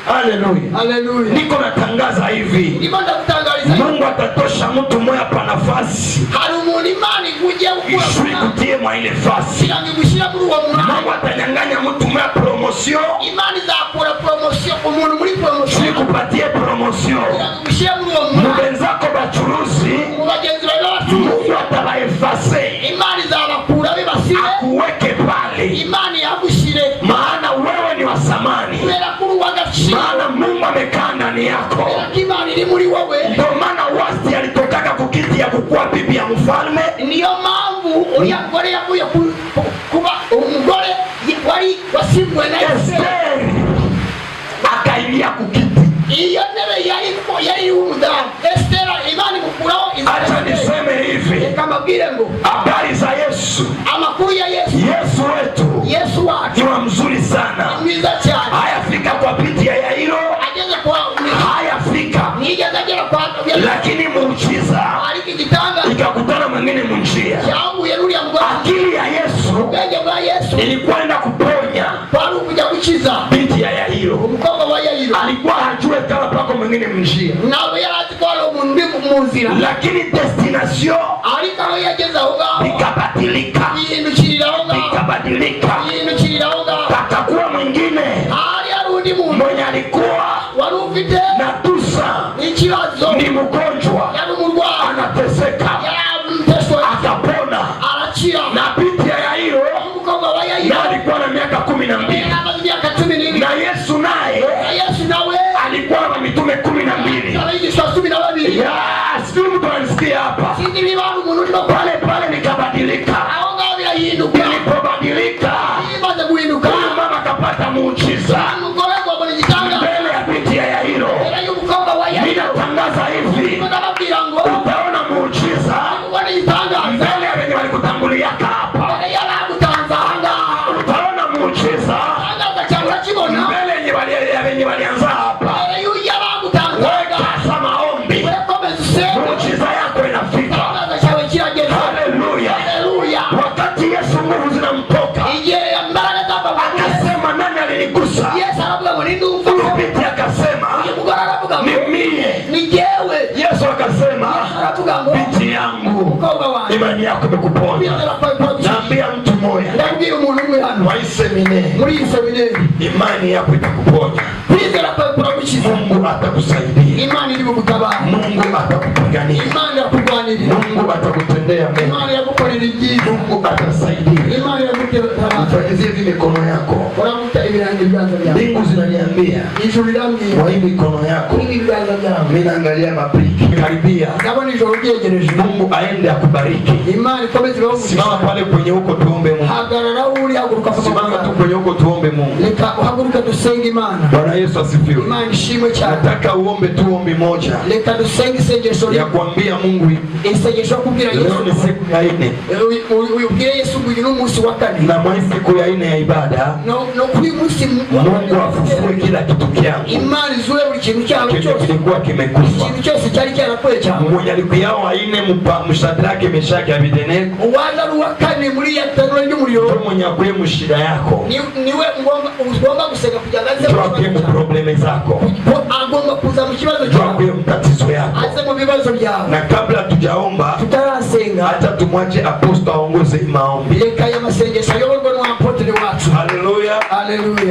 Haleluya, haleluya. niko natangaza hivi, ndimo ndakutangariza, Mungu atatosha mtu mmoja pa nafasi, hari umuntu Imana ikugiye gukura ishikutie mwa ile nafasi. kugira ngo igushyire muri uwo mwanya. Mungu atanyang'anya mtu mmoja promotion, Imana izakura promotion, umuntu muri promotion ishikupatie promotion. kugira ngo igushyire muri uwo mwanya. Mubenzako bachuruzi, mu bagenzi bawe b'abacuruzi, Mungu atabaefase, Imana izabakura bibasire, akuweke pale, Imana yagushyire, maana wewe ni wa samani, kubera ko uri uw'agaciro, maana Mungu amekaa ndani yako. kubera ko Imana iri muri wowe. Ndio maana Wasti alitokaka kukiti ya kukuwa bibi ya mfalme, niyo mpamvu uriya mugore yavuye kuba umugore wari wasimbuwe na Esiteri, Esteri akaingia kukiti. iyo ntebe yari umudamu. Esiteri Imana imukuraho. Acha niseme hivi, reka mbabwire ngo habari za Yesu, amakuru ya Yesu, Yesu wetu Yesu wacu ni wa mzuri sana. ni mwiza cyane. Hayafika kwa piti ya Yairo, ageze kwa hayafika, nigeze agera kwa lakini muujiza ariko igitangaza ikakutana mwingine munjia. cyahuye n'uriya mugore. Akili ya Yesu ubwenge bwa Yesu ilikwenda kuponya kwari ukujya gukiza binti ya Yairo. umukobwa wa Yayiro. Alikuwa hajue kama pako mwingine munjia, ntabwo yari azi ko hari umuntu uri mu nzira, lakini destination ariko aho yageze aho ngaho ikapata likabadilika, likabadilika, patakuwa mwingine mwenye alikuwa na tusa, ni mgonjwa, anateseka, akapona, na binti ya Yairo na alikuwa na miaka 12, na Yesu naye alikuwa na mitume 12. Sijui mtu anisikia hapa. Pale pale nikabadilika. Nilipobadilika, huyu mama akapata muujiza mbele ya binti ya Yairo. Ninatangaza hivi, utaona muujiza mbele ya wenye walikutangulia hapa. Utaona muujiza mbele ya wenye walianza hapa. Weka maombi, muujiza yako inafika. Haleluya. Wakati Yesu nguvu zinamtoka, akasema nani alinigusa? Binti akasema ni mie. Yesu akasema binti yangu, imani yako imekuponya. Naambia mtu mmoja wa seminari, imani yako itakuponya. Mungu atakusaidia, Mungu atakupigania, Mungu atakutendea mema, Mungu atasaidia. Mfanyizie hivi mikono yako. Mbingu zinaniambia kwa hii mikono yako, mimi naangalia mabriki karibia. Mungu aende akubariki. Simama pale kwenye huko tuombe Mungu. Simama tu kwenye huko tuombe Mungu. Bwana Yesu asifiwe. Nataka uombe tu ombi moja ya kuambia Mungu leo ni siku ya 4 na mwa siku ya 4 ya ibada, Mungu afufue kila kitu kyangu kilikuwa kimekufa. Mwenye alikuwa wa 4 Mshadraki, Meshaki, Abednego, mwenye akuye mushida yako, tuwakuye mu probleme zako, tuwakuye mtatizo yako. Na kabla tujaomba, hata tumwache aposto aongoze maombi. Haleluya, haleluya,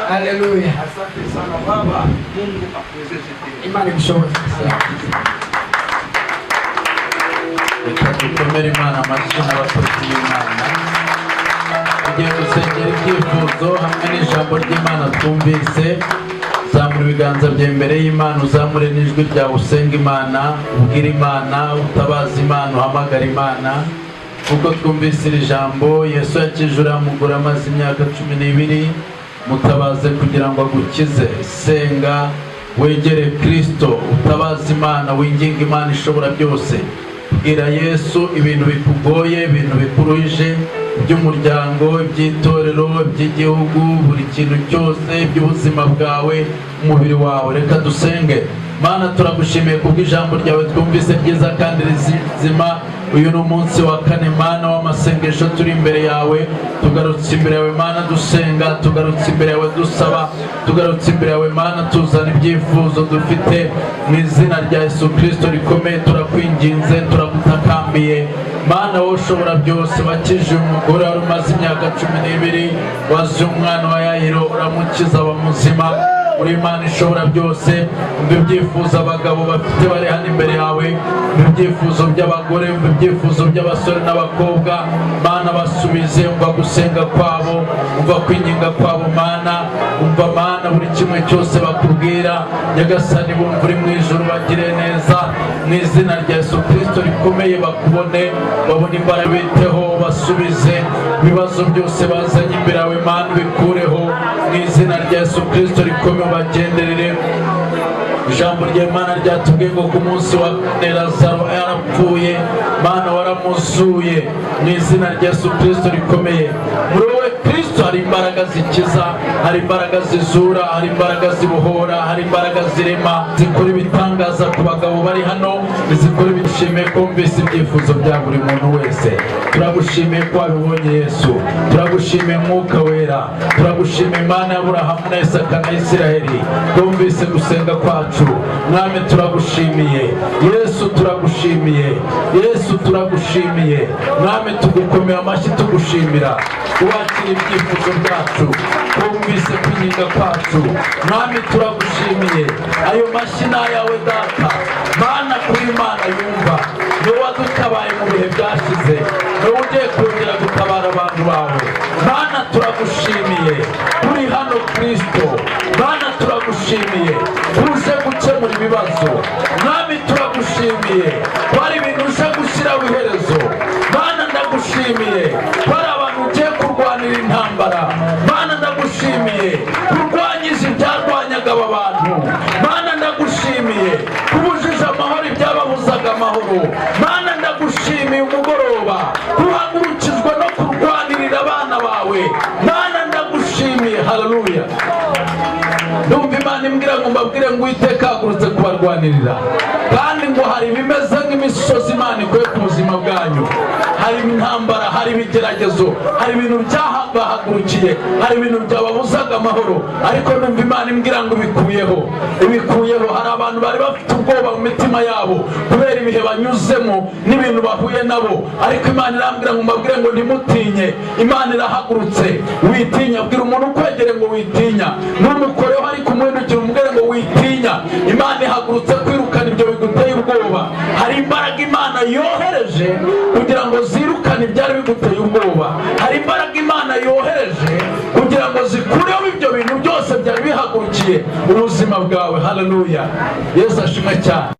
haleluya. Asante sana Baba. Mungu akuwezeshe imani mshowe. Tukomere Imana amashyi n'abakozi b'Imana. Tugiye gusengera ibyifuzo hamwe n'ijambo ry'Imana twumvise. Zamura ibiganza byawe imbere y'Imana, uzamure n'ijwi ryawe, usenga Imana, ubwira Imana, utabaza Imana, uhamagara Imana. Kuko twumvise iri jambo, Yesu yakijura amugore amaze imyaka 12, mutabaze kugira ngo agukize. Senga, wegere Kristo, utabaza Imana, winginga Imana ishobora byose. Bwira Yesu ibintu bikugoye, ibintu bikuruhije, by'umuryango, by'itorero, by'igihugu, buri kintu cyose, by'ubuzima bwawe, umubiri wawe. Reka dusenge. Mana, turagushimiye kubw'ijambo ryawe twumvise ryiza kandi rizima. Uyu ni umunsi wa 4 Mana w'amasengesho, turi imbere yawe, tugarutse imbere yawe Mana dusenga, tugarutse imbere yawe dusaba, tugarutse imbere yawe Mana tuzana ibyifuzo dufite mu izina rya Yesu Kristo rikomeye. Turakwinginze, turagutakambiye Mana, wowe ushobora byose. Wakije umugore wari umaze imyaka 12, waje umwana wa Yairo uramukiza aba muzima. Uri Imana ishobora byose. Umva ibyifuzo abagabo bafite bari hano imbere yawe, umva ibyifuzo by'abagore, umva ibyifuzo by'abasore n'abakobwa Mana, basubize. Umva gusenga kwabo, umva kwinginga kwabo Mana, umva Mana buri kimwe cyose bakubwira. Nyagasani, bumva uri mu ijuru, bagire neza mu izina rya Yesu Kristo rikomeye. Bakubone, babone imbaraga, biteho, basubize ibibazo byose bazanye imbere yawe Mana, bikureho mu izina rya Yesu Kristo rikomeye. Bagenderere ijambo ry'Imana ryatubwiye ngo ku munsi wa 4 Lazaro yarapfuye, Mana waramuzuye mu izina rya Yesu Kristo rikomeye. Muri wowe Kristo Yesu, hari imbaraga zikiza, hari imbaraga zizura, hari imbaraga zibohora, hari imbaraga zirema, zikora ibitangaza ku bagabo bari hano, zikora ibishimiye ko wumvise ibyifuzo bya buri muntu wese. Turagushimiye ko wabibonye Yesu, turagushimiye Mwuka Wera, turagushimiye Imana ya Aburahamu na Isaka na Isiraheli, wumvise gusenga kwacu. Mwami turagushimiye Yesu, turagushimiye Yesu, turagushimiye Mwami, tugukomeye amashyi tugushimira uwakira ibyifuzo byacu, wumvise kwinginga kwacu. Mwami turagushimiye, ayo mashyi ni ayawe Data. Mana kuri Imana yumva, niwe wadutabaye mu bihe byashize, niwe ugiye kongera gutabara abantu bawe. Mana turagushimiye kuri hano Kristo. Mana turagushimiye uje gukemura ibibazo. Mwami turagushimiye ko ari ibintu uje gushyiraho iherezo. Mana ndagushimiye ko ari abantu ugiye kurwanira intambara. Mana ndagushimiye kurwanyije ibyarwanyaga aba bantu. Mana ndagushimiye kubujije amahoro ibyababuzaga amahoro. Mana ndagushimiye umugoroba kuhagurukizwa no kurwanirira abana bawe. Mana ndagushimiye. Haleluya. Ndumva Imana imbwira ngo mbabwire ngo Uwiteka ahagurutse kubarwanirira, kandi ngo hari ibimeze nk'imisozi Imana ikuye ku buzima bwanyu. Hari intambara, hari ibigeragezo, hari ibintu byabahagurukiye, hari ibintu byababuzaga amahoro, ariko ndumva Imana imbwira ngo ibikuyeho. Hari abantu bari bafite ubwoba mu mitima yabo kubera ibihe banyuzemo n'ibintu bahuye nabo, ariko Imana irambwira ngo mbabwire ngo ntimutinye. Imana irahagurutse, witinya. Bwira umuntu ukwegere ngo witinya, n'umukoreho ariko umuhindukira umubwire ngo witinya. Imana ihagurutse kwirukana ibyo biguteye ubwoba. Hari imbaraga Imana yohereje kugira ngo zirukane ibyari biguteye ubwoba. Hari imbaraga Imana yohereje kugira ngo zikureho ibyo bintu byose byari bihagurukiye ubuzima bwawe. Haleluya. Yesu ashimwe cyane.